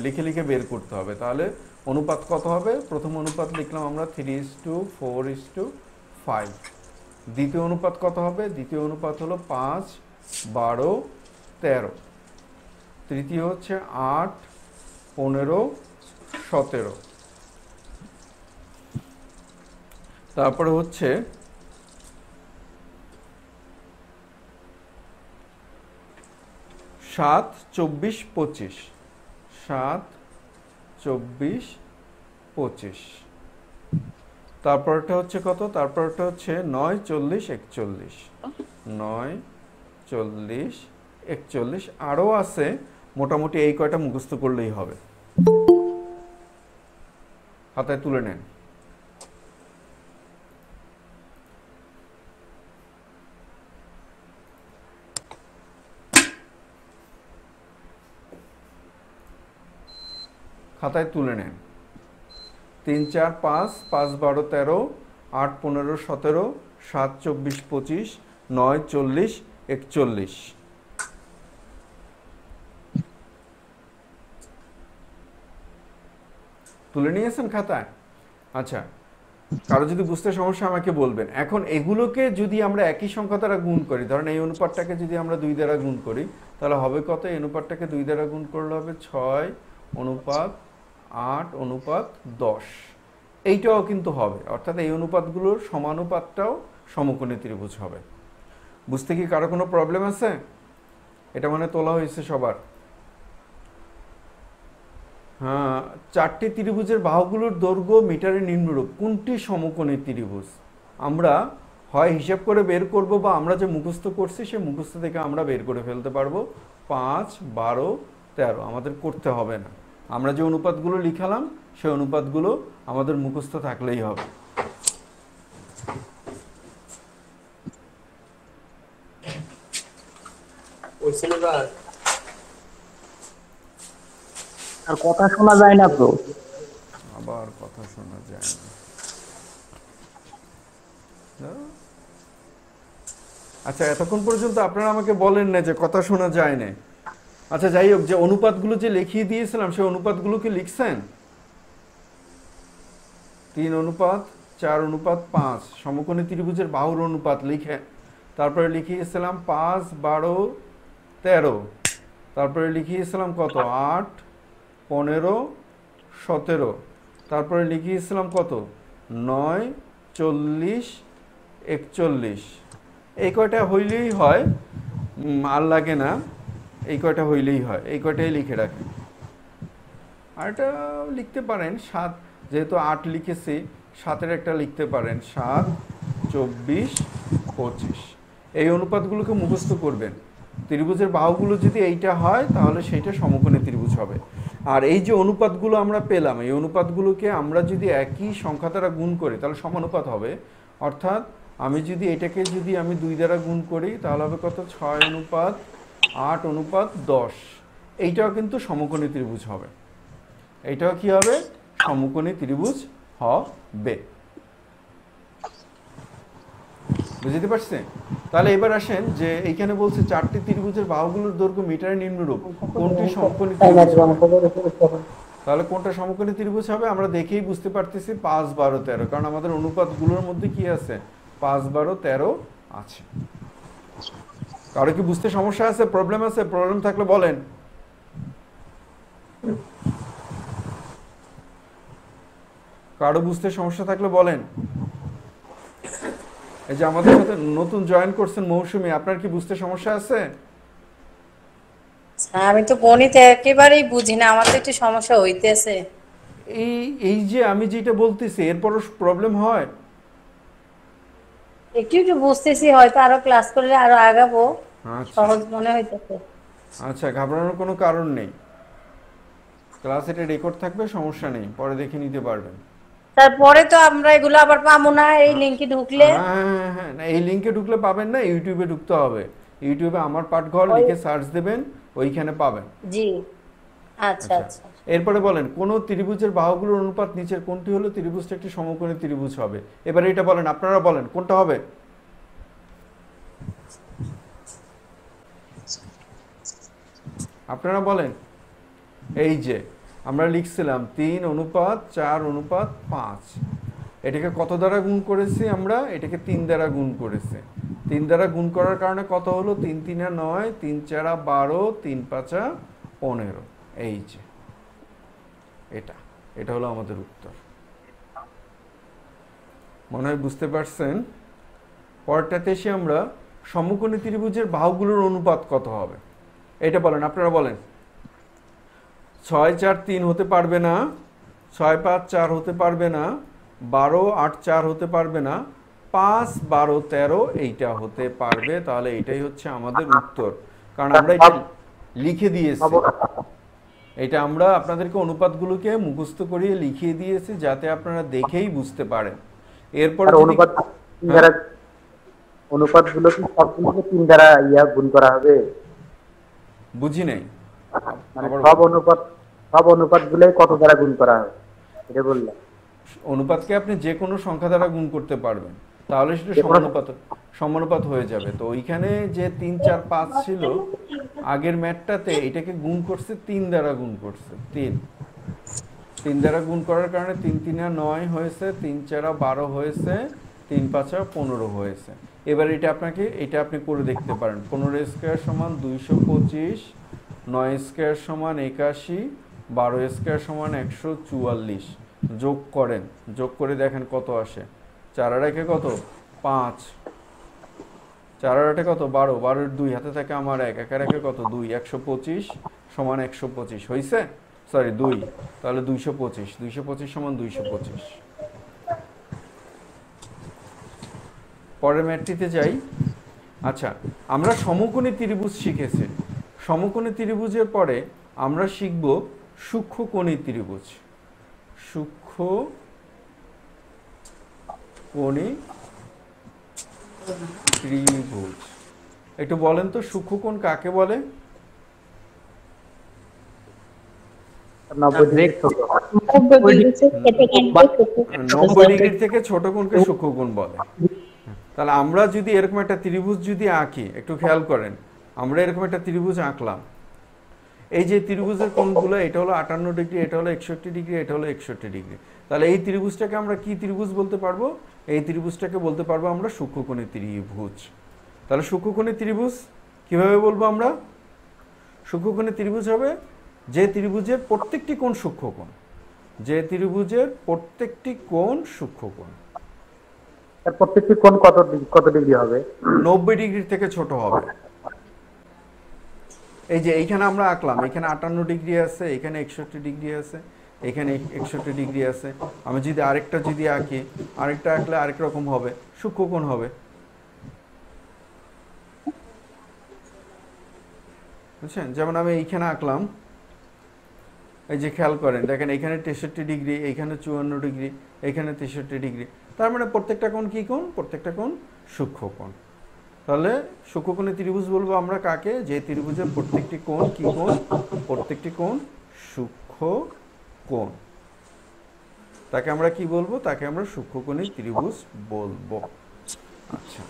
লিখে লিখে বের করতে হবে। তাহলে অনুপাত কত হবে? প্রথম অনুপাত লিখলাম আমরা 3:4:5। দ্বিতীয় অনুপাত কত হবে? দ্বিতীয় অনুপাত হলো 5, 12, 13। তৃতীয় হচ্ছে 8, 15, 17। তারপরে হচ্ছে 7, 24, 25। 7, 24, 25। তারপরটা হচ্ছে কত? তারপরটা হচ্ছে 9, 40, 41। 9, 40, 41। আরও আছে, মোটামুটি এই কয়টা মুখস্থ করলেই হবে। হাতায় তুলে নেন। খাতায় তুলে নেন। 3, 4, 5, 5, 12, 13, 8, 15, 17, 7, 24, 25, 9, 40, 41। তুলে নিয়েছেন খাতায়? আচ্ছা, কারো যদি বুঝতে সমস্যা আমাকে বলবেন। এখন এগুলোকে যদি আমরা একই সংখ্যা দ্বারা গুণ করি, ধরেন এই অনুপাতটাকে যদি আমরা 2 দ্বারা গুণ করি, তাহলে হবে কত? এই অনুপাতটাকে 2 দ্বারা গুণ করলে হবে 6:8:10। এইটাও কিন্তু হবে, অর্থাৎ এই অনুপাতগুলোর সমানুপাতটাও সমকোণী ত্রিভুজ হবে। বুঝতে কি কারো কোনো প্রবলেম আছে? এটা মানে তোলা হয়েছে সবার? হ্যাঁ, 4টি ত্রিভুজের বাহুগুলোর দৈর্ঘ্য মিটারে নিম্নরূপ। কোনটি সমকোণী ত্রিভুজ? আমরা হয় হিসাব করে বের করব, বা আমরা যে মুখস্থ করছি সে মুখস্থ থেকে আমরা বের করে ফেলতে পারবো। 5, 12, 13 আমাদের করতে হবে না। আমরা যে অনুপাতগুলো লিখালাম সেই অনুপাতগুলো আমাদের মুখস্থ থাকলেই হবে।
আর কথা শোনা যায় না তো।
আবার কথা শোনা যায় না। আচ্ছা, এতক্ষণ পর্যন্ত আপনারা আমাকে বলেন না যে কথা শোনা যায় না। আচ্ছা, যাই হোক, যে অনুপাতগুলো যে লিখিয়ে দিয়েছিলাম সেই অনুপাতগুলো কি লিখছেন? 3:4:5 সমকোণী ত্রিভুজের বাহুর অনুপাত লিখে তারপরে লিখিয়েছিলাম 5, 12, 13। তারপরে লিখিয়েছিলাম কত? 8, 15, 17। তারপরে লিখিয়েছিলাম কত? 9, 40, 41। এই কয়টা হইলেই হয়, আর লাগে না। এই কয়টা হইলেই হয়, এই কয়টাই লিখে রাখেন। আর এটা লিখতে পারেন 7, যেহেতু 8 লিখেছি, 7-এর একটা লিখতে পারেন। 7, 24, 25। এই অনুপাতগুলোকে মুখস্থ করবেন। ত্রিভুজের বাহুগুলো যদি এইটা হয় তাহলে সেইটা সমকোণী ত্রিভুজ হবে। আর এই যে অনুপাতগুলো আমরা পেলাম, এই অনুপাতগুলোকে আমরা যদি একই সংখ্যা দ্বারা গুণ করি তাহলে সমানুপাত হবে। অর্থাৎ আমি যদি এটাকে যদি আমি 2 দ্বারা গুণ করি তাহলে হবে কত? 6:8:10। এইটাও কিন্তু সমকোণী ত্রিভুজ হবে। এইটাও কি হবে? সমকোণী ত্রিভুজ হবে। বুঝতে পারছেন? তাহলে এবার আসেন যে এইখানে বলছে 4টি ত্রিভুজের বাহুগুলোর দৈর্ঘ্য মিটারে নিম্নরূপ। কোনটি সমকোণী ত্রিভুজ হবে? তাহলে কোনটা সমকোণী ত্রিভুজ হবে আমরা দেখেই বুঝতে পারতেছি 5, 12, 13, কারণ আমাদের অনুপাতগুলোর মধ্যে কি আছে? 5, 12, 13 আছে। কারো কি বুঝতে সমস্যা আছে? প্রবলেম আছে? প্রবলেম থাকলে বলেন। কারো বুঝতে সমস্যা থাকলে বলেন। এই যে আমাদের সাথে নতুন জয়েন করছেন মৌসুমী, আপনার কি বুঝতে সমস্যা আছে?
আমি তো গণিত একেবারেই বুঝি না, আমার তো একটু সমস্যা হইতেছে।
এই যে আমি যেটা বলতেছি এরপরও প্রবলেম হয়?
একটু একটু বুঝতেছি, হয়তো আরো ক্লাস করলে আরো আগাবো,
আচ্ছা
সহজ মনে হইতেছে।
আচ্ছা, ঘাবড়ানোর কোনো কারণ নেই। ক্লাস এটা রেকর্ড থাকবে, সমস্যা নেই, পরে দেখে নিতে পারবেন।
তারপরে তো আমরা এগুলো আবার পাবো না এই লিংকে ঢুকলে।
হ্যাঁ, না, এই লিংকে ঢুকলে পাবেন না, ইউটিউবে ঢুকতে হবে। ইউটিউবে আমার পাঠঘর লিখে সার্চ দেবেন, ওইখানে পাবেন।
জি, আচ্ছা আচ্ছা।
এরপরে বলেন কোন ত্রিভুজের বাহুগুলোর অনুপাত নিচের কোনটি হলে ত্রিভুজটা একটি সমকোণী ত্রিভুজ হবে? এবারে এটা বলেন, আপনারা বলেন কোনটা হবে? আপনারা বলেন। এই যে আমরা লিখছিলাম 3:4:5, এটাকে কত দ্বারা গুণ করেছি আমরা? এটাকে 3 দ্বারা গুণ করেছি। 3 দ্বারা গুণ করার কারণে কত হলো? 3 3 9, 3 4 12, 3 5 15। এই যে এটা হলো আমাদের উত্তর। মনে হয় বুঝতে পারছেন। পরেরটাতে এসে আমরা সমকোণী ত্রিভুজের বাহুগুলোর অনুপাত কত হবে এটা বলেন, আপনারা বলেন। 6 4 3 হতে পারবে না, 6 5 4 হতে পারবে না, 12 8 4 হতে পারবে না, 5 12 13 এইটা হতে পারবে। তাহলে এটাই হচ্ছে আমাদের উত্তর, কারণ আমরা এটা লিখে দিয়েছি। এটা আমরা আপনাদেরকে অনুপাতগুলোকে মুখস্থ করিয়ে লিখিয়ে দিয়েছি যাতে আপনারা দেখেই বুঝতে পারেন। এরপর
অনুপাতগুলো কি সবগুলোকে 3 দ্বারা গুণ করা হবে?
বুঝি নাই।
মানে সব অনুপাতগুলোই কত দ্বারা গুণ করা হবে এটা বললাম।
অনুপাতকে আপনি যে কোনো সংখ্যা দ্বারা গুণ করতে পারবেন, তাহলে সেটা সমানুপাত হয়ে যাবে। তো ওইখানে যে 3 4 5 ছিল আগের ম্যাথটাতে, এটাকে গুণ করছে 3 দ্বারা গুণ করছে। 3 দ্বারা গুণ করার কারণে 3 3 9 হয়েছে, 3 4 12 হয়েছে, 3 5 15 হয়েছে। এবার এটা আপনি করে দেখতে পারেন। 15 স্কয়ার সমান 225, 9 স্কয়ার সমান 81, 12 স্কয়ার সমান 144। যোগ করেন, যোগ করে দেখেন কত আসে। 4 আর 1 কত? 5, 4 আর 8 কত? 12, 12 এর 2 হাতে থাকে আমার 1, 1 আর 1 কত? 2, 125 সমান 125 হয়েছে, সরি 2, তাহলে 225, 225 সমান 225। পরের ম্যাথটিতে যাই। আচ্ছা, আমরা সমকোণী ত্রিভুজ শিখেছি। সমকোণী ত্রিভুজের পরে আমরা শিখব সূক্ষ্মকোণী ত্রিভুজ। সূক্ষ্মকোণী ত্রিভুজ একটু বলেন তো, সূক্ষ্মকোণ কাকে বলে?
90
ডিগ্রি থেকে ছোট কোণকে সূক্ষ্মকোণ বলে। তাহলে আমরা যদি এরকম একটা ত্রিভুজ যদি আঁকি, একটু খেয়াল করেন, আমরা এরকম একটা ত্রিভুজ আঁকলাম। এই যে ত্রিভুজের কোণগুলো, এটা হলো 58 ডিগ্রি, এটা হলো 61 ডিগ্রি, এটা হলো 61 ডিগ্রি। তাহলে এই ত্রিভুজটাকে আমরা কি ত্রিভুজ বলতে পারবো? এই ত্রিভুজটাকে বলতে পারবো আমরা সূক্ষ্মকোণী ত্রিভুজ। তাহলে সূক্ষ্মকোণী ত্রিভুজ কিভাবে বলবো আমরা? সূক্ষ্মকোণী ত্রিভুজ হবে যে ত্রিভুজের প্রত্যেকটি কোণ সূক্ষ্মকোণ, যে ত্রিভুজের প্রত্যেকটি কোণ সূক্ষ্মকোণ।
প্রত্যেকটি কোণ কত ডিগ্রি হবে?
90 ডিগ্রি থেকে ছোট হবে। এই যে এইখানে আমরা আঁকলাম, এখানে 58 ডিগ্রি আছে, এখানে 61 ডিগ্রি আছে, এখানে 61 ডিগ্রি আছে। আমি যদি আরেকটা আঁকি, আরেকটা আঁকলে আরেক রকম হবে, সূক্ষ্মকোণ হবে। বুঝছেন? যেমন আমি এইখানে আঁকলাম, এই যে খেয়াল করেন, দেখেন এখানে 63 ডিগ্রি, এইখানে 54 ডিগ্রি, এখানে 63 ডিগ্রি। তার মানে প্রত্যেকটা কোণ কি কোণ? প্রত্যেকটা কোণ সূক্ষ্মকোণ। তাহলে সূক্ষ্মকোণী ত্রিভুজ বলবো আমরা কাকে? যে ত্রিভুজের প্রত্যেকটি কোণ কি কোণ? প্রত্যেকটি কোণ সূক্ষ্মকোণ। তাকে আমরা কি বলবো? তাকে আমরা সূক্ষ্মকোণী ত্রিভুজ বলবো। আচ্ছা,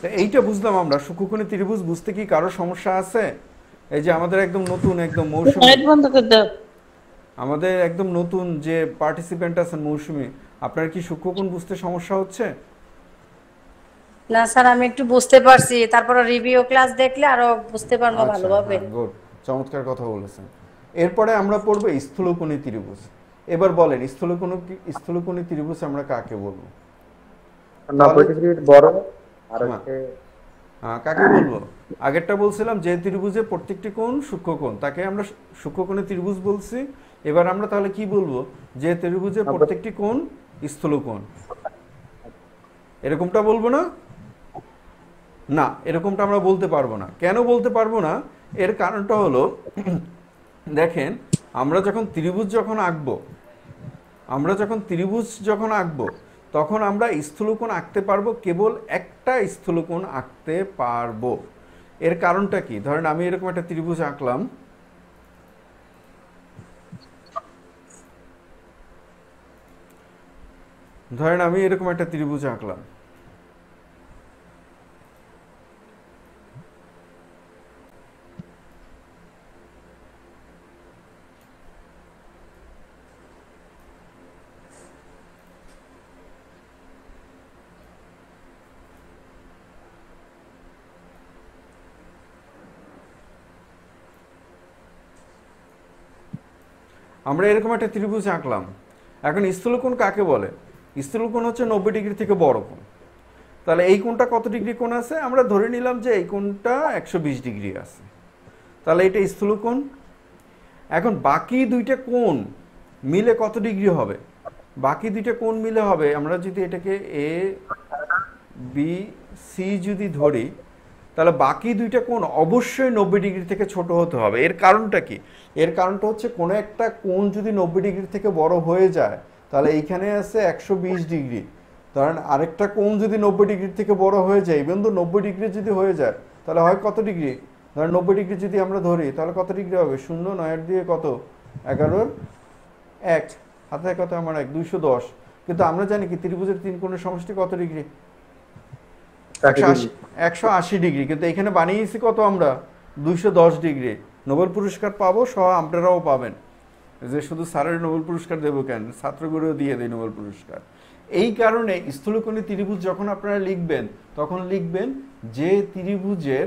তো এইটা বুঝলাম আমরা। সূক্ষ্মকোণী ত্রিভুজ বুঝতে কি কারো সমস্যা আছে? এই যে আমাদের একদম নতুন, একদম মৌসুমী, আমাদের একদম নতুন যে পার্টিসিপেন্ট আছেন মৌসুমী, আপনার কি সূক্ষ্মকোণ বুঝতে সমস্যা হচ্ছে?
না স্যার, আমি একটু বুঝতে পারছি, তারপর রিভিউ ক্লাস দেখলে আরো বুঝতে পারবো ভালোভাবে।
গুড, চমৎকার কথা বলেছেন। এরপরে আমরা পড়বো স্থূলকোণী ত্রিভুজ। এবার বলেন স্থূলকোণী ত্রিভুজ আমরা কাকে বলবো?
90 ডিগ্রির বড় আর
কাকে বলবো? আগেরটা বলছিলাম যে ত্রিভুজের প্রত্যেকটি কোণ সূক্ষ্মকোণ, তাকে আমরা সূক্ষ্মকোণী ত্রিভুজ বলছি। এবার আমরা তাহলে কি বলবো? যে ত্রিভুজের প্রত্যেকটি কোণ স্থূলকোণ। এরকমটা বলবো না? না, এরকমটা আমরা বলতে পারবো না। কেন বলতে পারবো না? এর কারণটা হলো, দেখেন আমরা যখন ত্রিভুজ যখন আঁকবো তখন আমরা স্থূলকোণ আঁকতে পারবো, কেবল একটা স্থূলকোণ আঁকতে পারবো। এর কারণটা কি? ধরেন আমি এরকম একটা ত্রিভুজ আঁকলাম, এখন স্থূলকোণ কাকে বলে? স্থূলকোণ হচ্ছে 90 ডিগ্রি থেকে বড় কোণ। তাহলে এই কোণটা কত ডিগ্রি কোণ আছে? আমরা ধরে নিলাম যে এই কোণটা 120 ডিগ্রি আছে, তাহলে এটা স্থূলকোণ। এখন বাকি দুইটা কোণ মিলে কত ডিগ্রি হবে? বাকি দুইটা কোণ মিলে হবে, আমরা যদি এটাকে এ বি সি যদি ধরি, তাহলে বাকি দুইটা কোণ অবশ্যই 90 ডিগ্রি থেকে ছোট হতে হবে। এর কারণটা কি? এর কারণটা হচ্ছে কোনো একটা কোণ যদি 90 ডিগ্রি থেকে বড় হয়ে যায়, তাহলে এইখানে আছে 120 ডিগ্রি, ধরেন আরেকটা কোণ যদি 90 ডিগ্রি থেকে বড় হয়ে যায়, ইভেন তো 90 ডিগ্রি যদি হয়ে যায়, তাহলে হয় কত ডিগ্রি? ধরেন 90 ডিগ্রি যদি আমরা ধরি, তাহলে কত ডিগ্রি হবে? 0 9 দিয়ে কত? 11 1 হাতে কত আমার 1 210। কিন্তু আমরা জানি কি ত্রিভুজের তিন কোণের সমষ্টি কত ডিগ্রি? 180 ডিগ্রি। কিন্তু এখানে বানিয়েছি কত আমরা? 210 ডিগ্রি। নোবেল পুরস্কার পাবো, সহ আপনারাও পাবেন। যে শুধু স্যারের নোবেল পুরস্কার দেবো কেন, ছাত্রগুলোও দিয়ে দেয় নোবেল পুরস্কার। এই কারণে স্থূলকোণী ত্রিভুজ যখন আপনারা লিখবেন, তখন লিখবেন যে ত্রিভুজের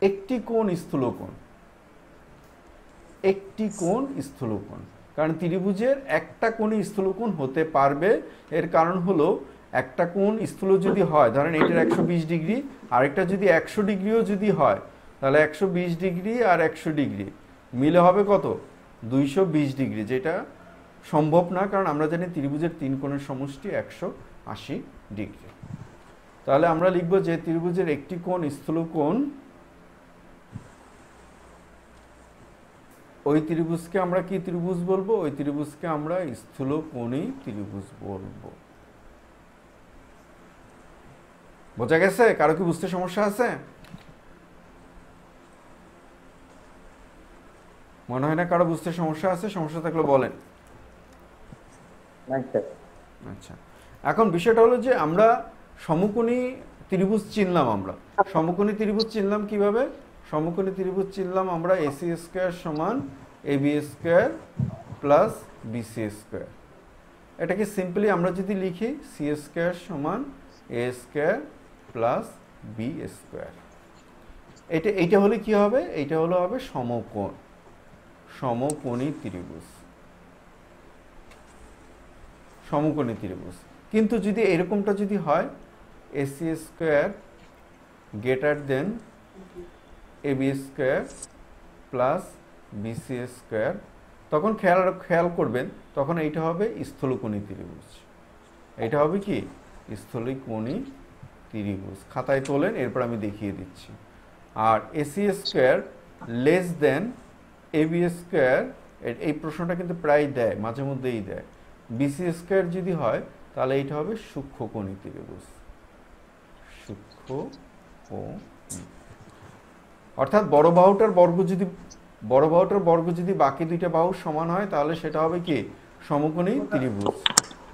একটি কোণ স্থূলকোণ, কারণ ত্রিভুজের একটা কোণই স্থূলকোণ হতে পারবে। এর কারণ হলো একটা কোণ স্থূল যদি হয়, ধরেন এটার 120 ডিগ্রি, আরেকটা যদি 100 ডিগ্রিও যদি হয়, তাহলে 120 ডিগ্রি আর 100 ডিগ্রি মিলে হবে কত? 220 ডিগ্রি, যেটা সম্ভব না, কারণ আমরা জানি ত্রিভুজের তিন কোণের সমষ্টি 180 ডিগ্রি। তাহলে আমরা লিখব যে ত্রিভুজের একটি কোণ স্থূলকোণ, ওই ত্রিভুজকে আমরা কি ত্রিভুজ বলবো? ওই ত্রিভুজকে আমরা স্থূলকোণী ত্রিভুজ বলবো। বোঝা গেছে? কারো কি বুঝতে সমস্যা আছে? মনে হয় না কারো বুঝতে সমস্যা আছে। সমস্যা থাকলে বলেন। আচ্ছা, এখন বিষয়টা হলো যে আমরা সমকোণী ত্রিভুজ চিনলাম। আমরা সমকোণী ত্রিভুজ চিনলাম কিভাবে? সমকোণী ত্রিভুজ চিনলাম আমরা এসি স্কয়ার সমান AB square plus BC square. এটাকে সিম্পলি আমরা যদি লিখি সি স্কয়ার সমান A square plus B square, এইটা হলে কি হবে? এইটা হবে সমকোণী ত্রিভুজ। কিন্তু যদি এরকমটা যদি হয় AC square greater than AB square plus BC square, তখন খেয়াল করবেন, তখন এইটা হবে স্থূলকোণী ত্রিভুজ। এটা হবে কি? স্থূলকোণী ত্রিভুজ। খাতায় তোলেন, এরপর আমি দেখিয়ে দিচ্ছি। আর AC square less then AB square, এই প্রশ্নটা কিন্তু প্রায় দেয়, মাঝে মধ্যেই দেয়। বিসি স্কয়ার যদি হয়, তাহলে এইটা হবে সূক্ষ্মকোণী ত্রিভুজ। অর্থাৎ বড় বাহুটার বর্গ যদি বাকি দুইটা বাহু সমান হয়, তাহলে সেটা হবে কি? সমকোণী ত্রিভুজ।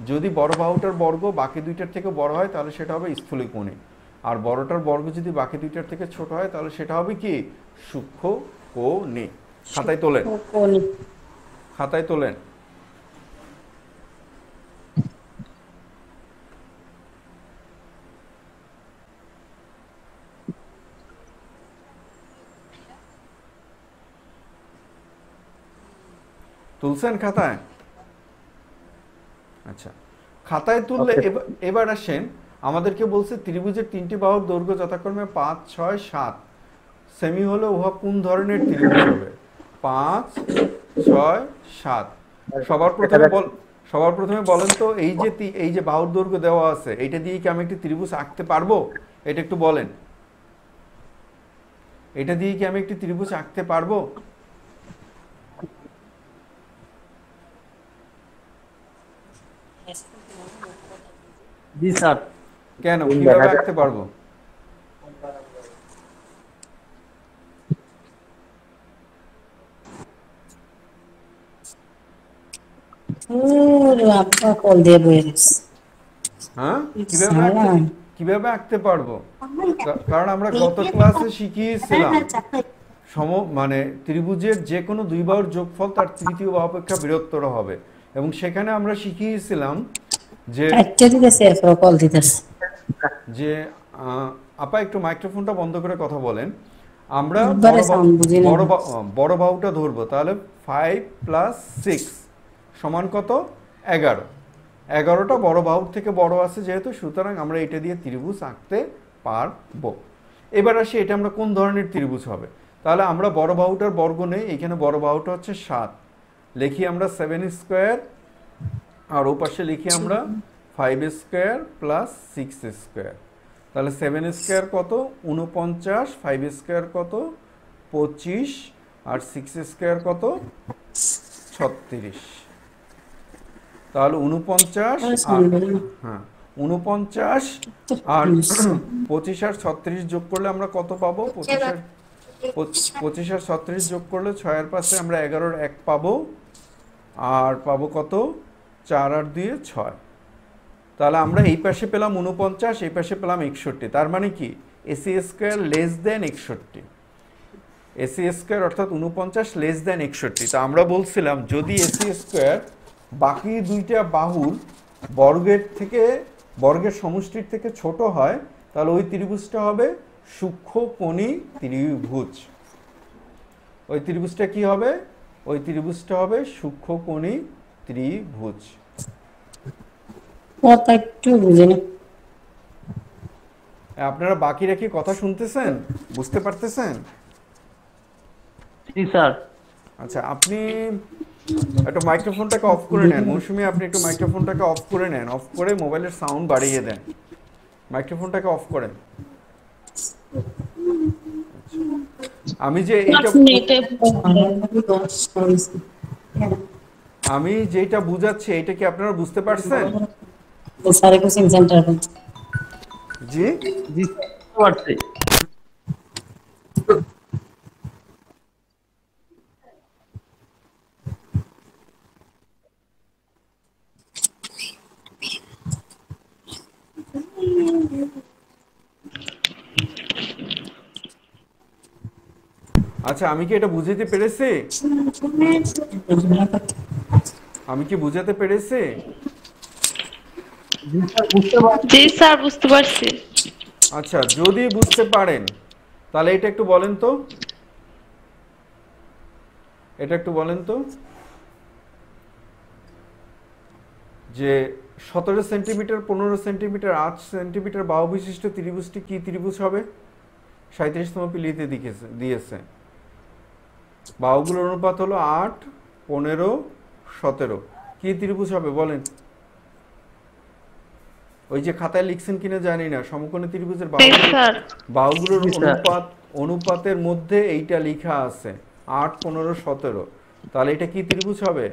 যদি বড় বাহুটার বর্গ বাকি দুইটার থেকে বড় হয়, তাহলে সেটা হবে স্থূলকোণী। আর বড়টার বর্গ যদি বাকি দুইটার থেকে ছোট হয়, তাহলে সেটা হবে কি? সূক্ষ্মকোণী। খাতায় তোলেন। তুলছেন খাতায়? আচ্ছা, খাতায় তুললে এবার আসেন, আমাদেরকে বলছে ত্রিভুজের তিনটি বাহুর দৈর্ঘ্য যথাক্রমে 5 6 7 সেমি হলে উহা কোন ধরনের ত্রিভুজ হবে? 5 6 7। সবার প্রথমে বলেন তো, এই যে বাহুর দৈর্ঘ্য দেওয়া আছে, এইটা দিয়ে কি আমি একটি ত্রিভুজ আঁকতে পারবো? এটা একটু বলেন। এটা দিয়ে কি আমি একটি ত্রিভুজ আঁকতে পারবো?
জি স্যার।
কেন, কিভাবে আঁকতে পারবো?
আপনার কল দিয়ে বয়ে গেছে।
হ্যাঁ, কিভাবে আঁকতে পারবো? কারণ আমরা গত ক্লাসে শিখিয়েছিলাম মানে ত্রিভুজের যে কোনো দুই বাহুর যোগফল তার তৃতীয় বাহু অপেক্ষা বৃহত্তর হবে, এবং সেখানে আমরা শিখিয়েছিলাম যে
কল দিতেছে
যে আপা একটু মাইক্রোফোনটা বন্ধ করে কথা বলেন। আমরা বড় বাহুটা ধরবো, তাহলে 5 + 6 সমান কত? 11। 11টা বড় বাহুর থেকে বড় আছে যেহেতু, সুতরাং আমরা এটা দিয়ে ত্রিভুজ আঁকতে পারবো। এবার আসি এটা আমরা কোন ধরনের ত্রিভুজ হবে। তাহলে আমরা বড় বাহুটার বর্গ নেই, এখানে বড় বাহুটা হচ্ছে 7, লিখি আমরা 7² আর ও পাশে লিখি আমরা 5² + 6²। তাহলে 7² কত? 49, 5² কত? 25 আর 6² কত? 36। তাহলে 49 আর 49 আর 25 আর 36 যোগ করলে আমরা কত পাবো? 25 আর 36 যোগ করলে 6 এর পাশে আমরা 11-র 1 পাবো, আর পাবো কত? 4 আর 2 6। তাহলে আমরা এই পাশে পেলাম 49, এই পাশে পেলাম 61। তার মানে কি AC² লেস দেন 61। AC² অর্থাৎ 49 লেস দেন 61। তা আমরা বলছিলাম যদি AC² বাকি দুইটা বাহুর বর্গের সমষ্টির থেকে ছোট হয়, তাহলে ওই ত্রিভুজটা হবে সূক্ষ্মকোণী ত্রিভুজ। ওই ত্রিভুজটা কি হবে? ওই ত্রিভুজটা হবে সূক্ষ্মকোণী ত্রিভুজ। আপনারা বাকিরা কি কথা শুনতেছেন, বুঝতে পারতেছেন?
জি স্যার।
আচ্ছা, আপনি একটু মাইক্রোফোনটাকে অফ করে নেন। মৌসুমী, আপনি একটু মাইক্রোফোনটাকে অফ করে নেন, অফ করে মোবাইলের সাউন্ড বাড়িয়ে দেন। মাইক্রোফোনটাকে অফ করেন। আমি যেটা বুঝাচ্ছি এটা কি আপনারা বুঝতে পারছেন? জি
জি পারছি।
আচ্ছা, আমি কি এটা বুঝাতে পেরেছি? আমি কি বুঝাতে পেরেছি?
জি স্যার, বুঝতে পারছি।
আচ্ছা, যদি বুঝতে পারেন তাহলে এটা একটু বলেন তো, যে 17 সেন্টিমিটার, 15 সেন্টিমিটার, 8 সেন্টিমিটার বাহু বিশিষ্ট ত্রিভুজটি কি ত্রিভুজ হবে? 37তম পিলিতে দিয়েছে। বাহুগুলোর অনুপাত হলো 8, 15, 17। কি ত্রিভুজ হবে বলেন? ওই যে খাতায় লিখছেন কিনা জানি না, সমকোণী ত্রিভুজের বাহুগুলোর অনুপাতের মধ্যে এইটা লেখা আছে 8, 15, 17। তাহলে এটা কি ত্রিভুজ হবে?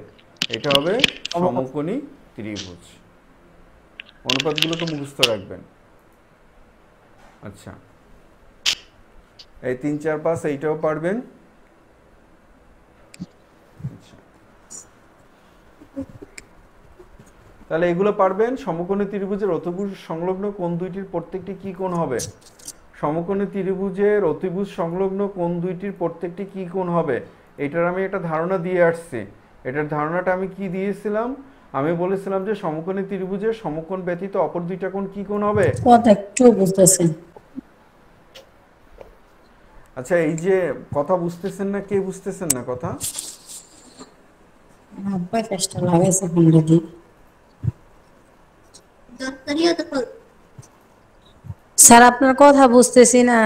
এটা হবে সমকোণী ত্রিভুজ। অনুপাতগুলো তো মুখস্থ রাখবেন। আচ্ছা, এই 3, 4, 5 এইটাও পারবেন। আচ্ছা, তাহলে এগুলো পারবেন। সমকোণী ত্রিভুজের অতিভুজ সংলগ্ন কোণ দুইটির প্রত্যেকটি কি কোণ হবে? সমকোণী ত্রিভুজের অতিভুজ সংলগ্ন কোণ দুইটির প্রত্যেকটি কি কোণ হবে? এটার আমি একটা ধারণা দিয়ে আসছি। এটার ধারণাটা আমি কি দিয়েছিলাম? আমি বলেছিলাম যে সমকোণী ত্রিভুজের সমকোণ ব্যতীত অপর দুইটা কোণ কি কোণ হবে? আচ্ছা, এই যে কথা বুঝতেছেন না, কে বুঝতেছেন না কথা?
স্যার, আপনার কথা বুঝতেছি না।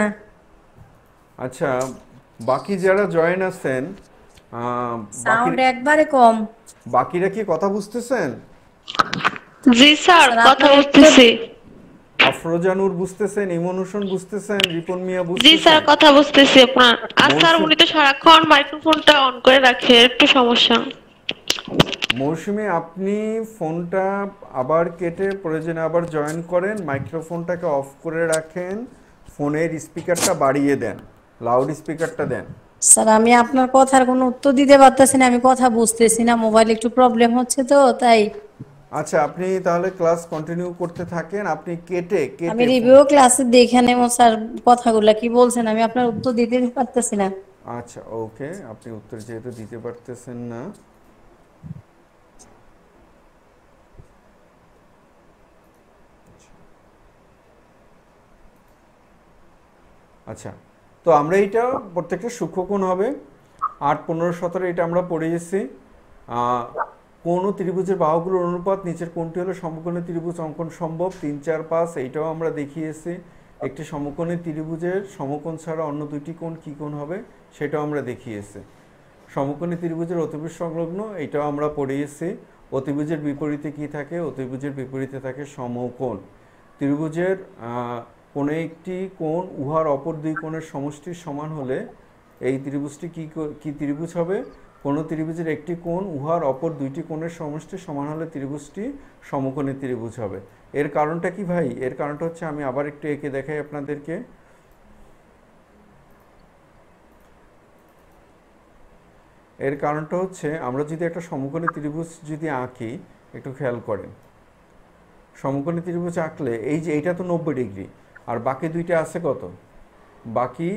আচ্ছা, বাকি যারা জয়েন আছেন,
সাউন্ড একবারে কম।
বাকিরা কি কথা বুঝতেছেন?
জি স্যার, কথা বুঝতেছি।
আফরোজানুর বুঝতেছেন, ইমন হোসেন বুঝতেছেন, রিপন মিয়া
জি
বুঝতেছেন?
স্যার, কথা বুঝতেছি আপনার। আর স্যার
মৌসুম
উনি তো সারাক্ষণ মাইক্রোফোনটা অন করে রাখে, একটু সমস্যা।
মৌসুমী, আপনি ফোনটা আবার কেটে প্রয়োজনে আবার জয়েন করেন, মাইক্রোফোনটাকে অফ করে রাখেন, ফোনের স্পিকারটা বাড়িয়ে দেন, লাউড স্পিকারটা দেন।
স্যার আমি আপনার কথার কোনো উত্তর দিতে পারতেছি না, আমি কথা বুঝতেছি না, মোবাইল একটু প্রবলেম হচ্ছে তো তাই।
আচ্ছা, আপনি তাহলে ক্লাস কন্টিনিউ করতে থাকেন, আপনি কেটে
আমি
কেটে
রিভিউ ক্লাসে দেখে নেবো স্যার কথাগুলো কি বলছেন, আমি আপনার উত্তর দিতে পারতেছি না।
আচ্ছা ওকে, আপনি উত্তর যেহেতু দিতে পারতেছেন না, আচ্ছা, তো আমরা এইটা প্রত্যেকটা সূক্ষ্মকোণ হবে 8, 15, 17 এটা আমরা পড়ে গেছি। কোন ও ত্রিভুজের বাহুগুলোর অনুপাত নিচের কোনটি হলো সমকোণী ত্রিভুজ অঙ্কন সম্ভব, 3, 4, 5 এইটাও আমরা দেখিয়েছি। একটি সমকোণী ত্রিভুজের সমকোণ ছাড়া অন্য দুইটি কোণ কি কোণ হবে সেটাও আমরা দেখিয়েছি। সমকোণী ত্রিভুজের অতিভুজ সংলগ্ন এটাও আমরা পড়িয়েছি। অতিভুজের বিপরীতে কি থাকে? অতিভুজের বিপরীতে থাকে সমকোণ। ত্রিভুজের কোনো একটি কোণ উহার অপর দুই কোণের সমষ্টির সমান হলে এই ত্রিভুজটি কি ত্রিভুজ হবে? কোনো ত্রিভুজের একটি কোণ উহার অপর দুইটি কোণের সমষ্টির সমান হলে ত্রিভুজটি সমকোণী ত্রিভুজ হবে। এর কারণটা কি ভাই? এর কারণটা হচ্ছে, আমি আবার একটু এঁকে দেখাই আপনাদেরকে। এর কারণটা হচ্ছে, আমরা যদি একটা সমকোণী ত্রিভুজ যদি আঁকি, একটু খেয়াল করেন, সমকোণী ত্রিভুজ আঁকলে এই যে এইটা তো 90 ডিগ্রি, আর বাকি দুইটা আছে কত? বাকি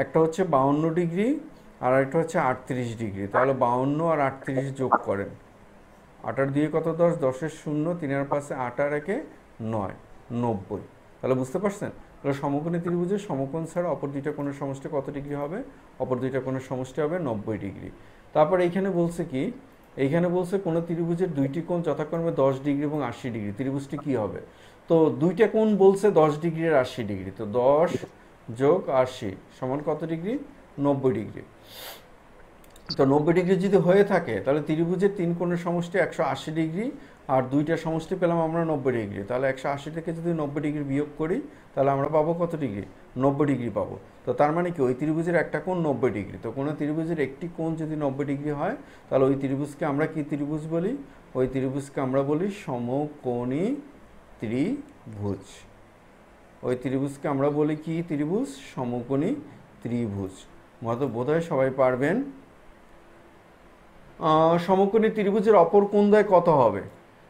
একটা হচ্ছে 52 ডিগ্রি আর একটা হচ্ছে 38 ডিগ্রি। তাহলে 52 আর 38 যোগ করেন, 8 আর 2 কত? 10, 10 এর 0, 3 আর 5 8 আর 1 9, 90। তাহলে বুঝতে পারছেন? তাহলে সমকোণী ত্রিভুজের সমকোণ ছাড়া অপর দুইটা কোণের সমষ্টি কত ডিগ্রি হবে? অপর দুইটা কোণের সমষ্টি হবে 90 ডিগ্রি। তারপর এইখানে বলছে কি? এইখানে বলছে কোনো ত্রিভুজের দুইটি কোণ যথাক্রমে 10 ডিগ্রি এবং 80 ডিগ্রি। ত্রিভুজটি কি হবে? তো দুইটা কোণ বলছে 10 ডিগ্রি আর 80 ডিগ্রি, তো 10 যোগ 80 সমান কত ডিগ্রি? 90 ডিগ্রি। তো 90 ডিগ্রি যদি হয়ে থাকে তাহলে ত্রিভুজের তিন কোণের সমষ্টি 180 ডিগ্রি, আর দুইটার সমষ্টি পেলাম আমরা 90 ডিগ্রি। তাহলে 180 থেকে যদি 90 ডিগ্রি বিয়োগ করি তাহলে আমরা পাবো কত ডিগ্রি? 90 ডিগ্রি পাবো। তো তার মানে কি, ওই ত্রিভুজের একটা কোণ 90 ডিগ্রি। তো কোনো ত্রিভুজের একটি কোণ যদি 90 ডিগ্রি হয় তাহলে ওই ত্রিভুজকে আমরা কি ত্রিভুজ বলি? ওই ত্রিভুজকে আমরা বলি সমকোণী ত্রিভুজ। ওই ত্রিভুজকে আমরা বলি কি ত্রিভুজ? সমকোণী ত্রিভুজ। বোধহয় সবাই পারবেন। সমকোণী ত্রিভুজের অপর কোণদ্বয় কত হবে?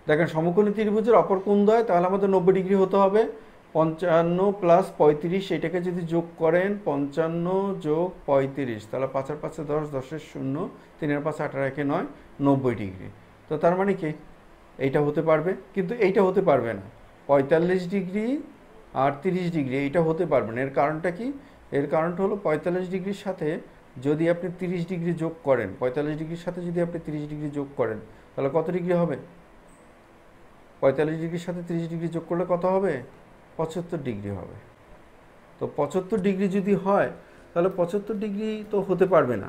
দেখেন, সমকোণী ত্রিভুজের অপর কোণদ্বয় তাহলে আমাদের 90 ডিগ্রি হতে হবে। 55 প্লাস 35, এটাকে যদি যোগ করেন 55 যোগ 35, তাহলে 5 আর 5 10, 10 এর 0, 3 আর 5 8 আর 1 9, 90 ডিগ্রি। তো তার মানে কি এইটা হতে পারবে, কিন্তু এইটা হতে পারবে না। 45 ডিগ্রি আর 30 ডিগ্রি এইটা হতে পারবে না। এর কারণটা কি? এর কারণটা হলো 45 ডিগ্রির সাথে যদি আপনি 30 ডিগ্রি যোগ করেন, 45 ডিগ্রির সাথে যদি আপনি 30 ডিগ্রি যোগ করেন তাহলে কত ডিগ্রি হবে? 45 ডিগ্রির সাথে 30 ডিগ্রি যোগ করলে কত হবে? 75 ডিগ্রি হবে। তো 75 ডিগ্রি যদি হয় তাহলে 75 ডিগ্রি তো হতে পারবে না,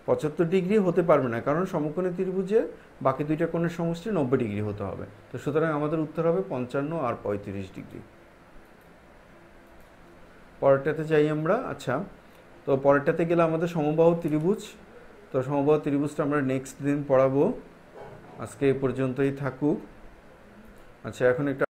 75 ডিগ্রি হতে পারবে না, কারণ সমকোণী ত্রিভুজে বাকি দুইটা কোণের সমষ্টি 90 ডিগ্রি হতে হবে। তো সুতরাং আমাদের উত্তর হবে 55 আর 35 ডিগ্রি। পরেরটাতে যাই আমরা। আচ্ছা, তো পরেরটাতে গেলে আমাদের সমবাহু ত্রিভুজ। তো সমবাহু ত্রিভুজটা আমরা নেক্সট দিন পড়াবো। আজকে এই পর্যন্তই থাকুক। আচ্ছা, এখন একটা